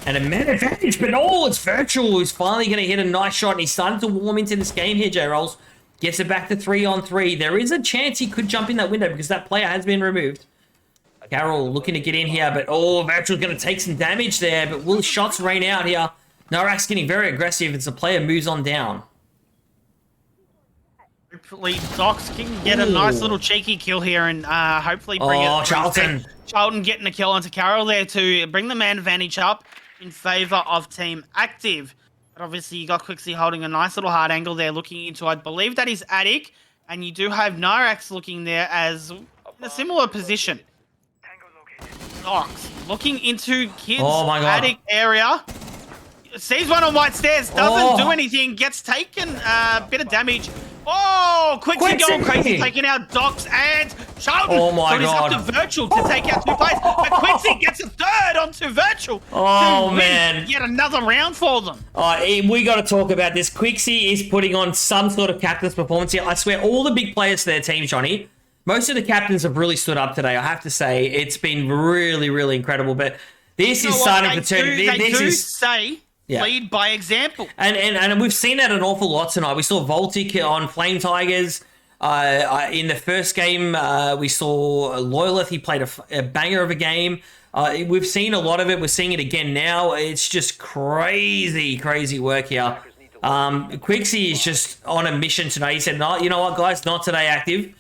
And a man advantage, but it's Virtual who's finally going to hit a nice shot. And he's starting to warm into this game here, Jrols. Gets it back to 3-on-3. There is a chance he could jump in that window because that player has been removed. Carroll looking to get in here, but Virtual's going to take some damage there. But will shots rain out here? Narak's getting very aggressive as the player moves on down. Hopefully, Dox can get a nice little cheeky kill here and hopefully bring it. Oh, Charlton. Charlton getting a kill onto Carroll there to bring the man advantage up in favor of Team Active. But obviously, you got Quixie holding a nice little hard angle there, looking into, I believe that is Attic. And you do have Nyrax looking there as in a similar position. Dox looking into Kid's Attic area. Sees one on white stairs, doesn't do anything, gets taken a bit of damage. Oh, Quixie going crazy, taking out Dox and Charlton. Oh my God. So it's up to Virtual to take out 2 players, but Quixie gets a third onto Virtual. Oh, man. Yet another round for them. We got to talk about this. Quixie is putting on some sort of captain's performance here. I swear, all the big players for their team, Johnny, most of the captains have really stood up today. I have to say, it's been really, really incredible. But this is starting to turn. Lead by example. And we've seen that an awful lot tonight. We saw Voltic on Flame Tigers. In the first game, we saw Loyalith. He played a banger of a game. We've seen a lot of it. We're seeing it again now. It's just crazy, crazy work here. Quixie is just on a mission tonight. He said, "No, you know what, guys? Not today, Active.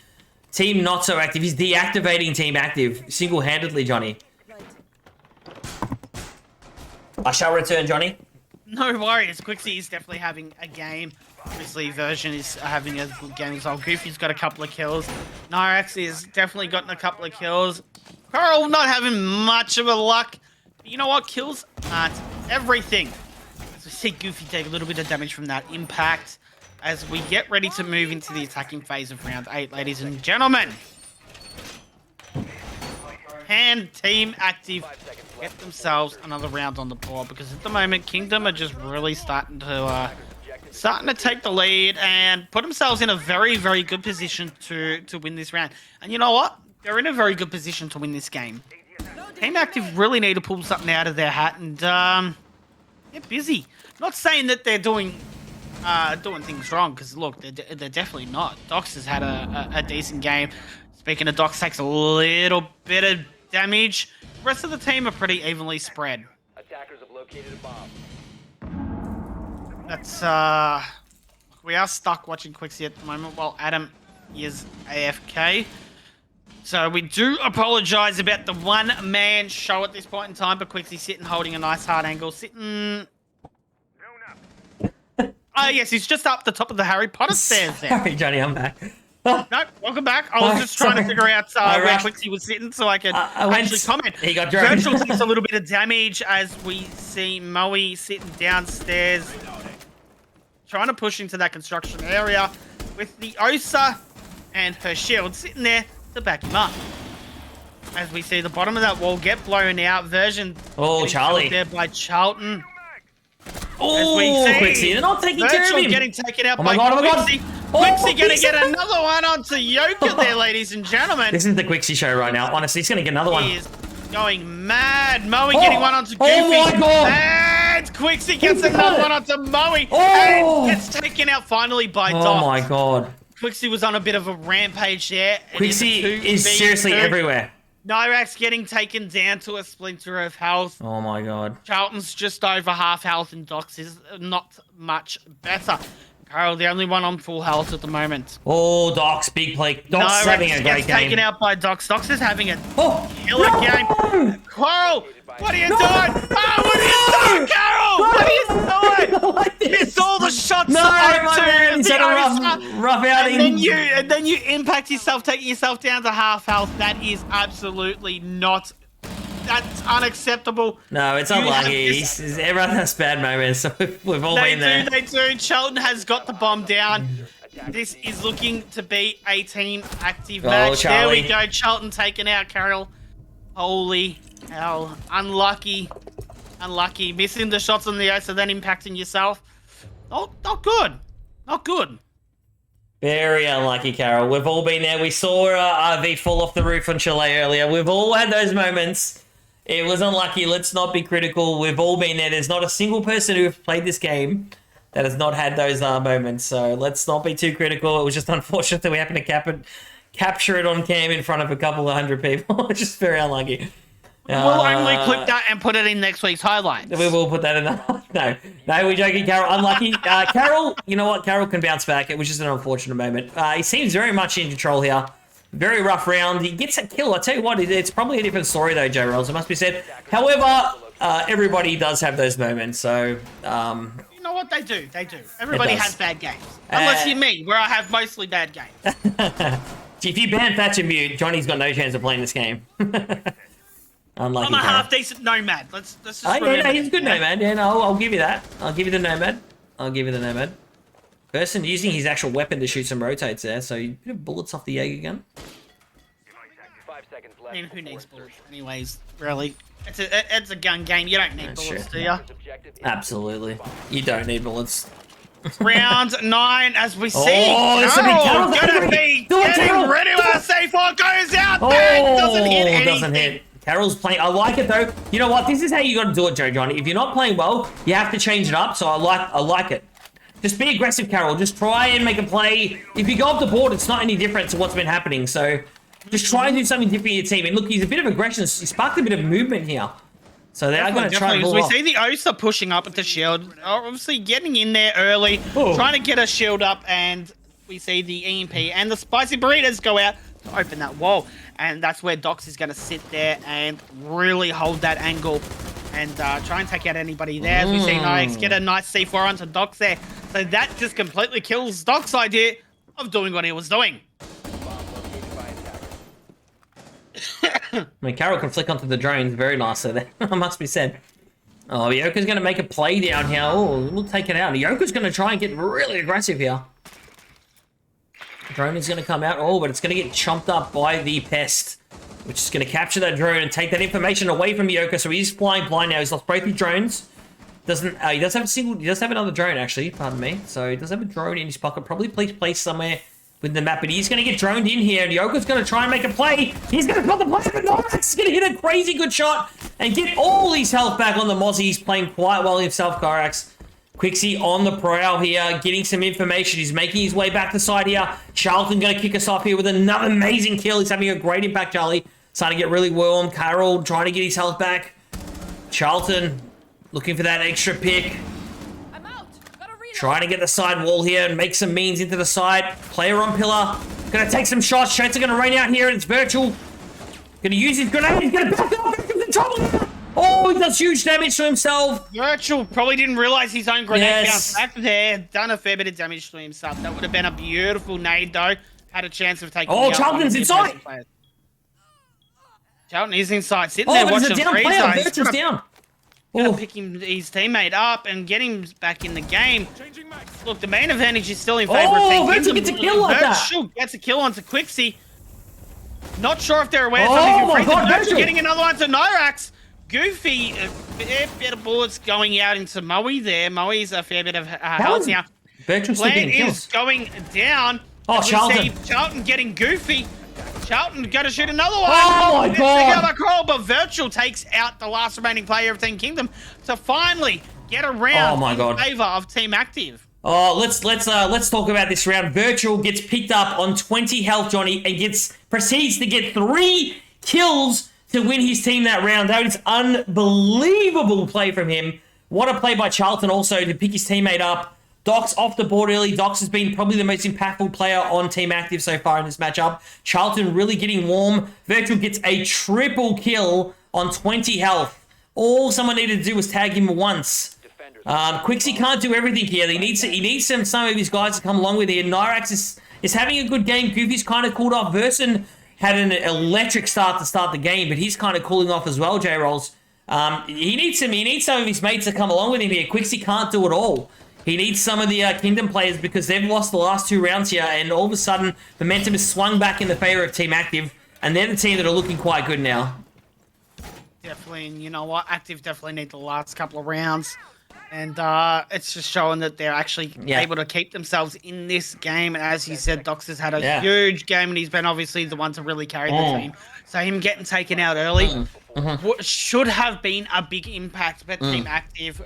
Team not so active." He's deactivating Team Active single-handedly, Johnny. I shall return, Johnny. No worries. Quixie is definitely having a game. Obviously, Version is having a good game as well. Goofy's got a couple of kills. Nyrax is definitely gotten a couple of kills. Coral not having much of a luck. But you know what? Kills aren't everything. As we see Goofy take a little bit of damage from that impact as we get ready to move into the attacking phase of round 8, ladies and gentlemen. Can Team Active get themselves another round on the board? Because at the moment, Kingdom are just really starting to take the lead and put themselves in a very, very good position to win this round. And you know what? They're in a very good position to win this game. Team Active really need to pull something out of their hat and get busy. Not saying that they're doing doing things wrong, because look, they're definitely not. Docs has had a decent game. Speaking of Docs, takes a little bit of damage. The rest of the team are pretty evenly spread. Attackers have located a bomb. That's we are stuck watching Quixie at the moment while Adam is AFK. So we do apologize about the one-man show at this point in time, but Quixie's sitting holding a nice hard angle, sitting. Yes, he's just up the top of the Harry Potter stairs there. Sorry, Johnny, I'm back. No, welcome back. I was just trying to figure out where rushed. Quixie was sitting so I could I went- actually comment. He got drowned. Virtual takes a little bit of damage as we see Moe sitting downstairs, trying to push into that construction area with the Osa and her shield sitting there to back him up. As we see the bottom of that wall get blown out, Version Oh, getting Charlie. killed there by Charlton. Oh, we see, Quixie, they're not taking care of Virtual him. getting taken out Oh by my god, oh my god. Quixie. Oh, Quixie gonna he's- get another one onto Yoka there, ladies and gentlemen. This is the Quixie show right now. Honestly, he's going to get another one. He is going mad. Moe getting one onto Goofy. Oh my god. And Quixie gets Quixie got another it. one onto Moe. Oh. And gets taken out finally by Oh Doc. my god. Quixie was on a bit of a rampage there. It Quixie a is 2v2. seriously everywhere. Nyrax getting taken down to a splinter of health. Oh my god. Charlton's just over half health and Doc's is not much better. Carl, the only one on full health at the moment. Oh, Doc's big play. Doc's having a great gets taken game. out by Docs. Docs is having a Oh, killer game. Carl, what are you doing? Oh, what are you doing, Carol? What are you doing? Like this. Miss all the shots No, onto my man, he's the had a Osa. rough outing. And then you impact yourself, taking yourself down to half health. That is absolutely not. That's unacceptable. No, it's You have unlucky. this- Everyone has bad moments, so we've all been there. They do. Charlton has got the bomb down. This is looking to be a team active Oh, match. There we Charlie. go. Charlton taking out Carol. Holy hell. Unlucky. Unlucky. Missing the shots on the Osa, then impacting yourself. Not good. Not good. Very unlucky, Carol. We've all been there. We saw RV fall off the roof on Chile earlier. We've all had those moments. It was unlucky. Let's not be critical. We've all been there. There's not a single person who has played this game that has not had those moments. So let's not be too critical. It was just unfortunate that we happened to capture it on cam in front of a couple of hundred people. Just very unlucky. We'll only clip that and put it in next week's highlights. We will put that in the... No, we're joking, Carol. Unlucky. Carol, you know what? Carol can bounce back. It was just an unfortunate moment. He seems very much in control here. Very rough round. He gets a kill. I tell you what, it's probably a different story though, Jrols. It must be said. However, everybody does have those moments. So, You know what? They do. They do. Everybody does. has bad games. Unless you're me, where I have mostly bad games. if you ban Thatcher Mute, Johnny's got no chance of playing this game. Unlucky. I'm a Carol. half-decent nomad. Let's just Oh, remember yeah, no, he's a good that. nomad. Yeah, no, I'll give you that. I'll give you the nomad. I'll give you the nomad. Person using his actual weapon to shoot some rotates there, so you bit of bullets off the Jaeger gun. 5 seconds left. I mean, who before needs bullets insertion. anyways, really? It's a gun game. You don't need That's bullets, true. do ya? Objective is Absolutely. You don't need bullets. Round 9 as we see. Oh, this will be Carol Carol. gonna be Do it, getting Carol. ready with a C4 goes out. Oh, Bang! Doesn't hit anything. doesn't hit. Carol's playing. I like it though. You know what? This is how you got to do it, Johnny. If you're not playing well, you have to change it up. So I like it. Just be aggressive, Carol. Just try and make a play. If you go up the board, it's not any different to what's been happening. So just try and do something different in your team. And look, he's a bit of aggression. He sparked a bit of movement here. So they are going to try and Definitely. pull We off. see the Osa pushing up at the shield. Obviously getting in there early, Oh. trying to get a shield up, and we see the EMP and the spicy burritos go out to open that wall. And that's where Docs is going to sit there and really hold that angle and try and take out anybody there. As we see Nyx get a nice C4 onto Docs there. So that just completely kills Doc's idea of doing what he was doing. bomb located by attacker. I mean, Carol can flick onto the drones very nicely there. It must be said. Oh, Yoko's going to make a play down here. Oh, we'll take it out. Yoko's going to try and get really aggressive here. Drone is going to come out. Oh, but it's going to get chomped up by the pest, which is going to capture that drone and take that information away from Yoko. So he's flying blind now. He's lost both his drones. He does have another drone actually. Pardon me. So he does have a drone in his pocket. Probably placed somewhere with the map, but he's going to get droned in here. And Yoko's going to try and make a play. He's going to put the play, but no, he's going to hit a crazy good shot and get all his health back on the Mozzie. He's playing quite well himself, Kyrax. Quixie on the prowl here, getting some information. He's making his way back the side here. Charlton going to kick us off here with another amazing kill. He's having a great impact, Charlie. Starting to get really warm. Carroll trying to get his health back. Charlton looking for that extra pick. I'm out. Gotta reload. Trying to get the side wall here and make some means into the side. Player on pillar. Going to take some shots. Shots are going to rain out here and it's Virtual. Going to use his grenade. He's going to back up. Virtual's in trouble. Oh, he does huge damage to himself. Virtual probably didn't realize his own grenade Yes. bounced back there. Done a fair bit of damage to himself. That would have been a beautiful nade, though. Had a chance of taking. Oh, out Charlton's one of the inside. opposing players. Charlton is inside, sitting Oh, there but it's a watching down free player. zones. Virtual's down. Gonna Oh. pick his teammate up and get him back in the game. Look, the main advantage is still in favor Oh, of Team Virtual Kingdom. gets a kill like that. Virtual gets a kill onto Quixie. Not sure if they're aware Oh something my can freeze God, them. Virtual Virtual. getting another one to Nyrax. Goofy, a fair bit of bullets going out into Moe there. Moe's a fair bit of health is now. Virtual's still Plant getting is kills. going down. Oh, As we Charlton. see Charlton getting goofy. Charlton got to shoot another one. Oh my Gets God. together, Kroll, but Virtual takes out the last remaining player of Team Kingdom to finally get around Oh my God. in favor of Team Active. Oh, let's talk about this round. Virtual gets picked up on 20 health, Johnny, and proceeds to get 3 kills to win his team that round. That is unbelievable play from him. What a play by Charlton also to pick his teammate up. Doc's off the board early. Docs has been probably the most impactful player on Team Active so far in this matchup. Charlton really getting warm. Virtual gets a triple kill on 20 health. All someone needed to do was tag him once. Quixie can't do everything here. He needs some of his guys to come along with him. Nyrax is having a good game. Goofy's kind of cooled off. Verson had an electric start to start the game, but he's kind of cooling off as well, Jrols. He needs some of his mates to come along with him here. Quixie can't do it all. He needs some of the Kingdom players because they've lost the last 2 rounds here, and all of a sudden, momentum is swung back in the favor of Team Active, and they're the team that are looking quite good now. Definitely, and you know what? Active definitely need the last couple of rounds. And it's just showing that they're actually able to keep themselves in this game. And as you said, Docs has had a huge game, and he's been obviously the one to really carry the team. So him getting taken out early should have been a big impact. But Team Active,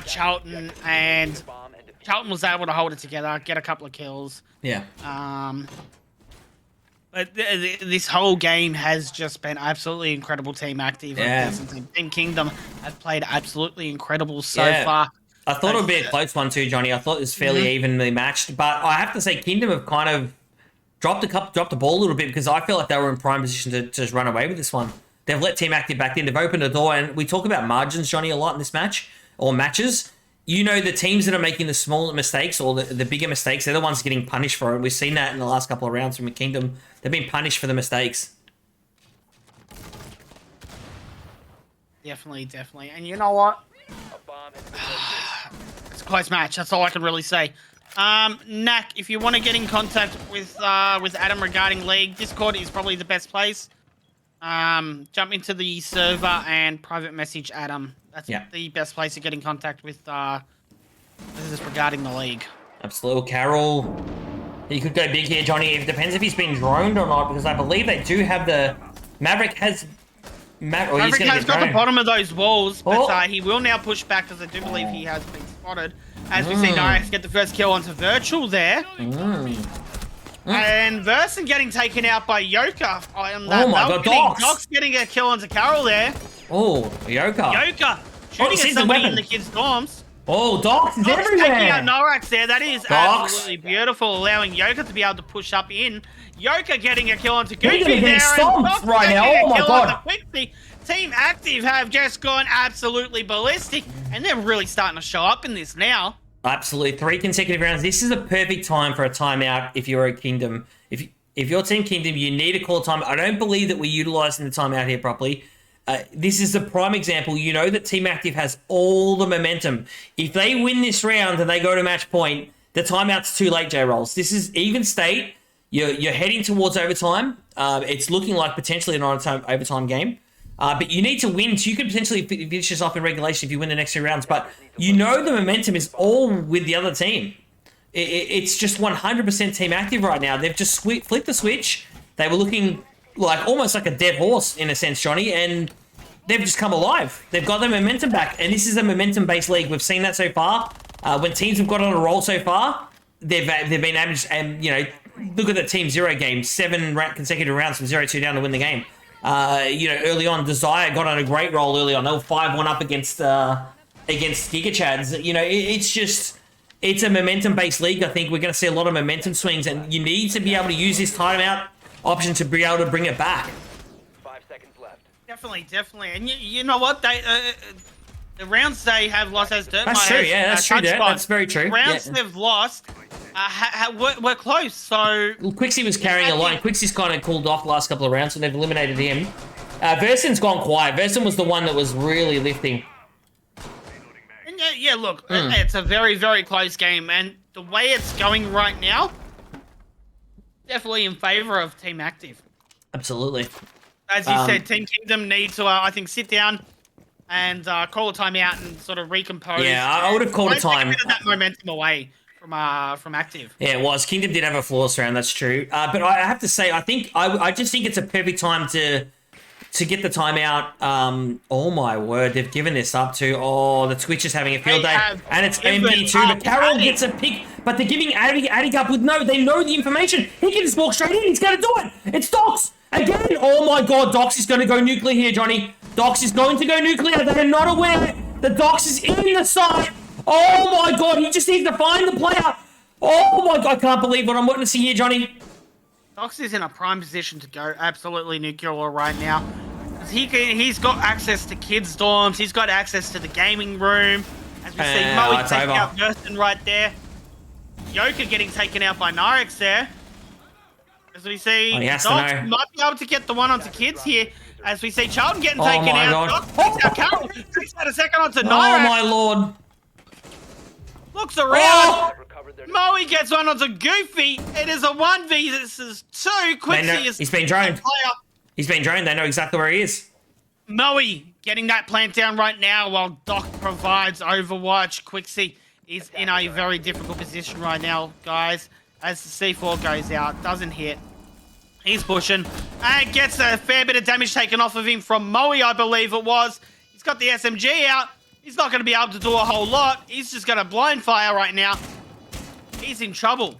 Charlton was able to hold it together, get a couple of kills. Yeah. But this whole game has just been absolutely incredible. Team Active and Team Kingdom have played absolutely incredible so far. I thought it would be a close one too, Johnny. I thought it was fairly evenly matched, but I have to say Kingdom have kind of dropped the ball a little bit because I feel like they were in prime position to just run away with this one. They've let Team Active back in. They've opened the door, and we talk about margins, Johnny, a lot in this match or matches. You know, the teams that are making the smaller mistakes or the bigger mistakes, they're the ones getting punished for it. We've seen that in the last couple of rounds from the Kingdom. They've been punished for the mistakes. Definitely. And you know what? It's a close match. That's all I can really say. Nak, if you want to get in contact with Adam regarding League, Discord is probably the best place. Jump into the server and private message Adam. That's the best place to get in contact with this is regarding the League. Absolutely. Carroll, he could go big here, Johnny. It depends if he's been droned or not, because I believe they do have the... Maverick has got the bottom of those walls, but he will now push back because I do believe he has been spotted. As we see Nyrax get the first kill onto Virtual there. And Verson getting taken out by Yoka on that. Oh my God, Docs. Docs getting a kill onto Carroll there. Oh, Yoka. Yoka shooting at somebody in the kids' dorms. Oh, Docs is Docs everywhere. taking out Nyrax there. That is Docs. absolutely beautiful, allowing Yoka to be able to push up in. Yoka getting a kill onto Goofy getting there. stomped Docs right taking now. a Oh my kill God. onto Quixie. Team Active have just gone absolutely ballistic, and they're really starting to show up in this now. Absolutely. 3 consecutive rounds. This is a perfect time for a timeout if you're a Kingdom. If you're Team Kingdom, you need to call a time. I don't believe that we're utilising the timeout here properly. This is the prime example. You know that Team Active has all the momentum. If they win this round and they go to match point, the timeout's too late, Jrols. This is even state. You're heading towards overtime. It's looking like potentially an overtime game. But you need to win, so you could potentially finish this off in regulation if you win the next 2 rounds. But you know the momentum is all with the other team. It's just 100% Team Active right now. They've just flipped the switch. They were looking like almost like a dead horse in a sense, Johnny, and they've just come alive. They've got their momentum back, and this is a momentum-based league. We've seen that so far. When teams have got on a roll so far, they've been able to, and look at the Team Zero game, 7 consecutive rounds from 0-2 down to win the game. Early on, Desire got on a great roll early on. They were 5-1 up against Giga Chads. It's a momentum-based league. I think we're going to see a lot of momentum swings, and you need to be able to use this timeout option to be able to bring it back. 5 seconds left. Definitely. And you know what? The rounds they have lost, as Dirt That's true, yeah, that's true, Dirt. That's very true. Rounds they've lost were close, so... Well, Quixie was carrying a line. Quixie's kind of cooled off the last couple of rounds, and they've eliminated him. Versen's gone quiet. Versen was the one that was really lifting. And look, it's a very, very close game, and the way it's going right now, definitely in favor of Team Active. Absolutely. As you said, Team Kingdom need to, I think, sit down and call a timeout and sort of recompose. Yeah, I would have called a time. Take a bit of that momentum away from Active. Yeah, it was. Kingdom did have a flawless round, that's true. But I have to say, I just think it's a perfect time to get the timeout. Oh my word, they've given this up to. Oh, the Twitch is having a field day. And it's empty too, but Carol gets a pick. But they're giving Addy up with they know the information. He can just walk straight in, he's going to do it. It's Docs. Again, oh my god, Docs is going to go nuclear here, Johnny. Docs is going to go nuclear. They're not aware. The Docs is in the site. Oh my god, he just needs to find the player. Oh my god, I can't believe what I'm witnessing here, Johnny. Docs is in a prime position to go absolutely nuclear right now. He's got access to kids' dorms. He's got access to the gaming room. As we see, Moe taking out Gersten right there. Joker getting taken out by Nyrex there. As we see, Docs might be able to get the one onto kids here. As we see Charlton getting taken out. Docs takes out Carol. Takes out a second onto Nyrex. Oh my lord. Looks around. Moe gets one onto Goofy. It is a 1v. This is 2. Quixie is... He's been droned. He's been droned. They know exactly where he is. Moe getting that plant down right now while Doc provides Overwatch. Quixie is in a very difficult position right now, guys. As the C4 goes out, doesn't hit. He's pushing and gets a fair bit of damage taken off of him from Moe, I believe it was. He's got the SMG out. He's not going to be able to do a whole lot. He's just going to blind fire right now. He's in trouble.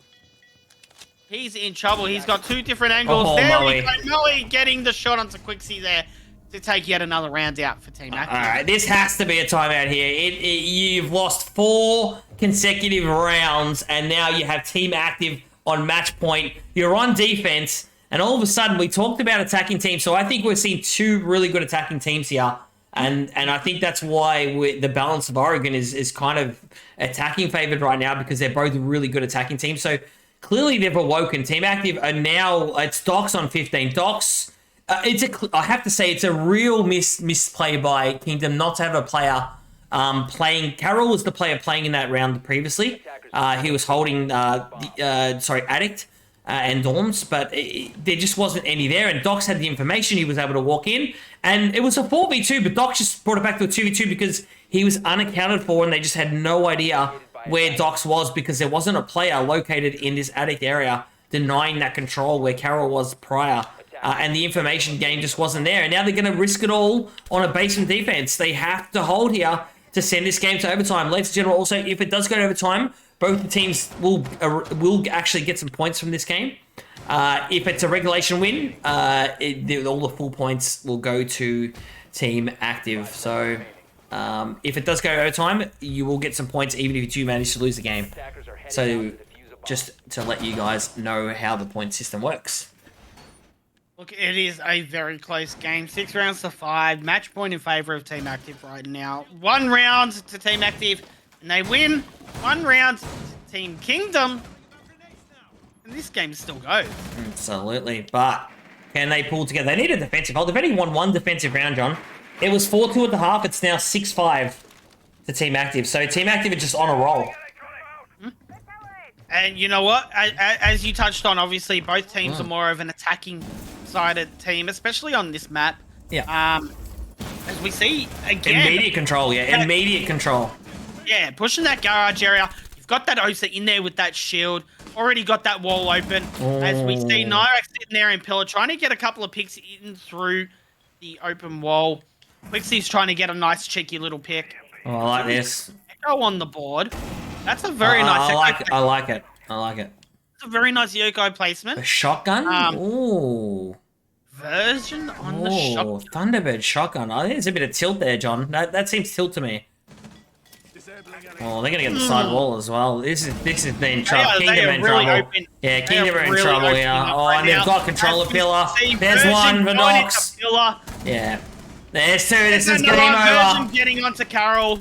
He's in trouble. He's got 2 different angles. There we go. Moe getting the shot onto Quixie there to take yet another round out for Team Active. All right, this has to be a timeout here. You've lost 4 consecutive rounds, and now you have Team Active on match point. You're on defense, and all of a sudden, we talked about attacking teams, so I think we're seeing 2 really good attacking teams here. And I think that's why the balance of Oregon is kind of attacking favored right now, because they're both really good attacking teams. So clearly they've awoken. Team Active are now, it's Docs on 15. Docs, I have to say, it's a real misplay by Kingdom not to have a player playing. Carol was the player playing in that round previously. He was holding, Addict and Dorms, but there just wasn't any there. And Docs had the information. He was able to walk in. And it was a 4v2, but Docs just brought it back to a 2v2 because he was unaccounted for, and they just had no idea where Docs was, because there wasn't a player located in this Addict area denying that control where Carol was prior. And the information game just wasn't there. And now they're going to risk it all on a basement defense. They have to hold here to send this game to overtime. Ladies and gentlemen, also, if it does go to overtime, both the teams will actually get some points from this game. If it's a regulation win, all the full points will go to Team Active. So if it does go overtime, you will get some points even if you do manage to lose the game. So just to let you guys know how the point system works. Look, it is a very close game. 6 rounds to 5. Match point in favor of Team Active right now. 1 round to Team Active, and they win. 1 round to Team Kingdom, and this game still goes. Absolutely, but can they pull together? They need a defensive hold. They've only won 1 defensive round, John. It was 4-2 at the half. It's now 6-5 to Team Active. So Team Active are just on a roll. And you know what? As you touched on, obviously both teams are more of an attacking sided team, especially on this map. Yeah. As we see again. Immediate control, yeah. Immediate control. Yeah, pushing that garage area. You've got that Osa in there with that shield. Already got that wall open. As we see Nyrex sitting there in Pillar, trying to get a couple of picks in through the open wall. Quixie's trying to get a nice cheeky little pick. Oh, I like this. Echo on the board. That's a very nice. I like it. I like it. I like it. That's a very nice Yoko placement. A shotgun? Ooh. Version on the Oh, shot. Thunderbird shotgun. I think there's a bit of tilt there, John. That seems tilt to me. Oh, they're gonna get the side wall as well. This is being trouble. Kingdom in really trouble. open. Yeah, They Kingdom are are in really trouble opening here. up Oh, right and they've now. got controller As we pillar. see, There's Version one for going into Nox. pillar. Yeah. There's two. This There's is game another Version over. getting onto Carol.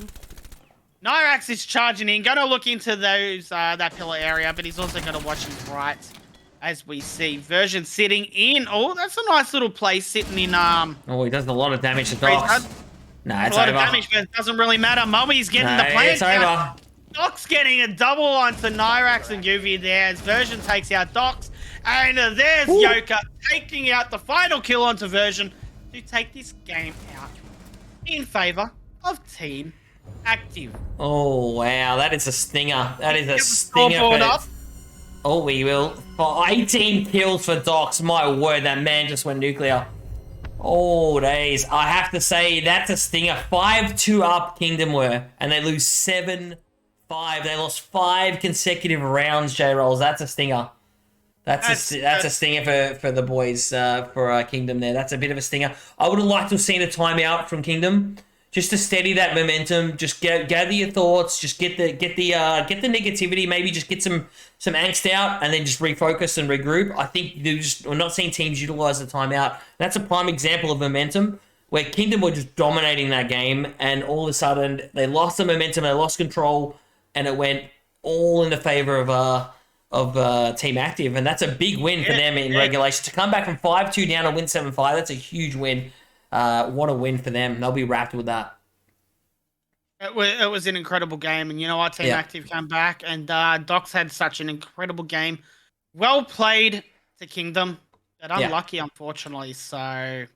Nyrax is charging in. Gonna look into those that pillar area, but he's also gonna watch his right as we see Version sitting in. Oh, that's a nice little place sitting in. Oh, he does a lot of damage to Freeze Docs. Hut. No, A it's lot over. of damage, but it doesn't really matter. Mommy's getting No, the plant. it's over. Doc's getting a double onto Nyrax and Goofy there as Version takes out Docs. And there's Yoka taking out the final kill onto Version to take this game out in favor of Team Active. Oh, wow. That is a stinger. That is a Get the stinger. scoreboard For... up. Oh, we will. For 18 kills for Docs. My word, that man just went nuclear. Oh, days. I have to say, that's a stinger. 5-2 up Kingdom were, and they lose 7-5. They lost 5 consecutive rounds, Jrols. That's a stinger. That's a stinger for the boys, for Kingdom there. That's a bit of a stinger. I would have liked to have seen a timeout from Kingdom, just to steady that momentum. Just gather your thoughts. Just get the negativity. Maybe just get some angst out, and then just refocus and regroup. I think we're not seeing teams utilize the timeout. That's a prime example of momentum, where Kingdom were just dominating that game, and all of a sudden they lost the momentum, they lost control, and it went all in the favor of Team Active, and that's a big win for them in regulation. To come back from 5-2 down and win 7-5, that's a huge win. What a win for them. They'll be wrapped with that. It was an incredible game, and you know what? Team Active came back, and Docs had such an incredible game. Well played to Kingdom, but unlucky, unfortunately. So,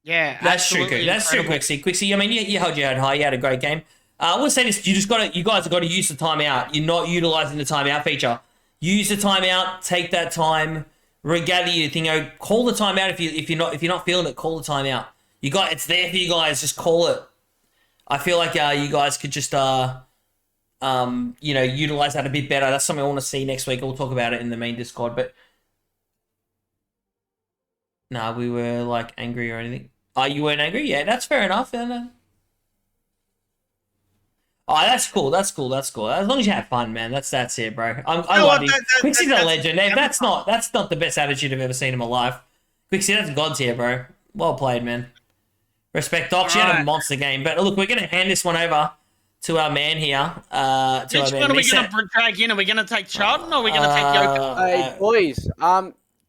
yeah, that's true. That's true, Quixie. I mean, you held your head high. You had a great game. I will say this: you guys have got to use the timeout. You're not utilizing the timeout feature. Use the timeout. Take that time. Regather your thing. Call the timeout if you're not feeling it. Call the timeout. It's there for you guys. Just call it. I feel like you guys could just utilize that a bit better. That's something I want to see next week. We'll talk about it in the main Discord. But no, we were like angry or anything. Oh, you weren't angry? Yeah, that's fair enough. Oh, that's cool. That's cool. As long as you have fun, man. That's it, bro. I love you. Quixie's a legend. That's not the best attitude I've ever seen in my life. Quixie, that's God's here, bro. Well played, man. Respect, Doc. You had a monster game. But look, we're going to hand this one over to our man here. Which one are we going to drag in? Are we going to take Charlton or are we going to take Yoka? Hey, boys.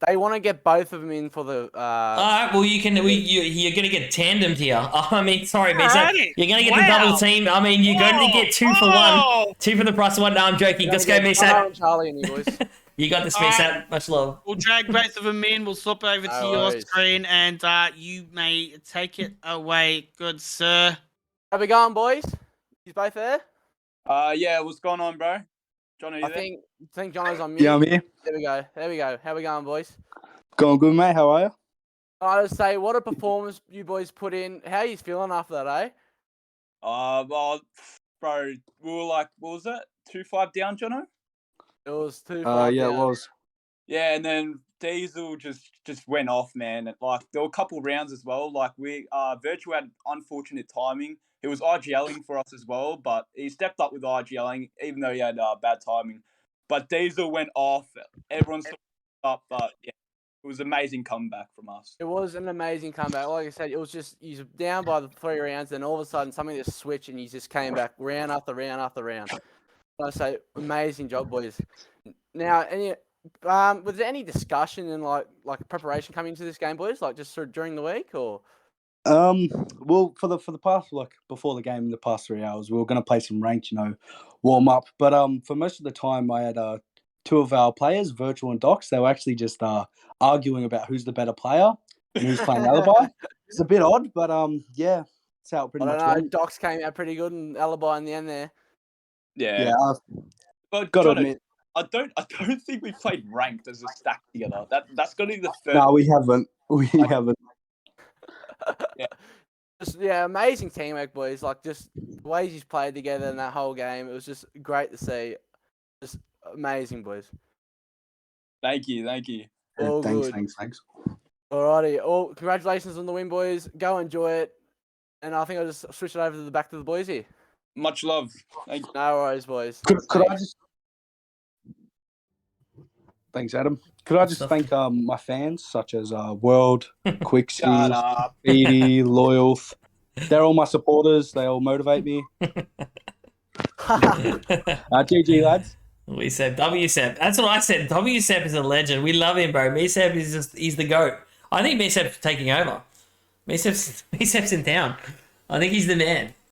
They want to get both of them in for the. All right. Well, you're going to get tandemed here. I mean, sorry, but you're going to get the double team. I mean, you're going to get 2 for 1, 2 for the price of 1. No, I'm joking. Let's go, Misat. Charlie and you boys. You got this, Misat. Much love. We'll drag both of them in. We'll swap over to your screen, and you may take it away, good sir. How we going, boys? You both there? Yeah. What's going on, bro? John, are you I there? think Jono's on mute. Yeah, I'm here. There we go. How we going, boys? Going good, mate. How are you? I would say, what a performance you boys put in. How are you feeling after that, eh? Well, bro, we were like, what was it? 2-5 down, Jono? It was 2-5 Yeah, down. it was. Yeah, and then Diesel just went off, man. Like, there were a couple rounds as well. Like, Virtual had unfortunate timing. He was RGLing for us as well, but he stepped up with RGLing, even though he had bad timing. But Diesel went off. Everyone stood up, but yeah, it was an amazing comeback from us. It was an amazing comeback. Like I said, it was just, he's down by the 3 rounds, then all of a sudden something just switched and he just came back round after round after round. I say, amazing job, boys. Now, was there any discussion and like preparation coming into this game, boys? Like just sort of during the week, or? Well, for the past, like before the game, in the past 3 hours, we were going to play some ranked, warm up. But for most of the time, I had 2 of our players, Virtual and Docs. They were actually just arguing about who's the better player and who's playing Alibi. It's a bit odd, but yeah, that's how it pretty much went. Docs came out pretty good and Alibi in the end there. Yeah. But got to admit, I don't think we played ranked as a stack together. That's got to be the third. No, we haven't. We haven't. Yeah. Just, yeah, amazing teamwork, boys. Like, just the ways he's played together in that whole game. It was just great to see. Just amazing, boys. Thank you. All Thanks, good. thanks. Alrighty. Well, congratulations on the win, boys. Go enjoy it. And I think I'll just switch it over to the back to the boys here. Much love. Thank you. No worries, boys. Could I just? Thanks, Adam. Could I just Stuff. thank my fans such as World, Quicksy, Shut up. Speedy, Loyal. They're all my supporters. They all motivate me. GG, lads. We said WSEP. That's what I said. WSEP is a legend. We love him, bro. Mesep is he's the GOAT. I think Mesep's taking over. Mesep's in town. I think he's the man.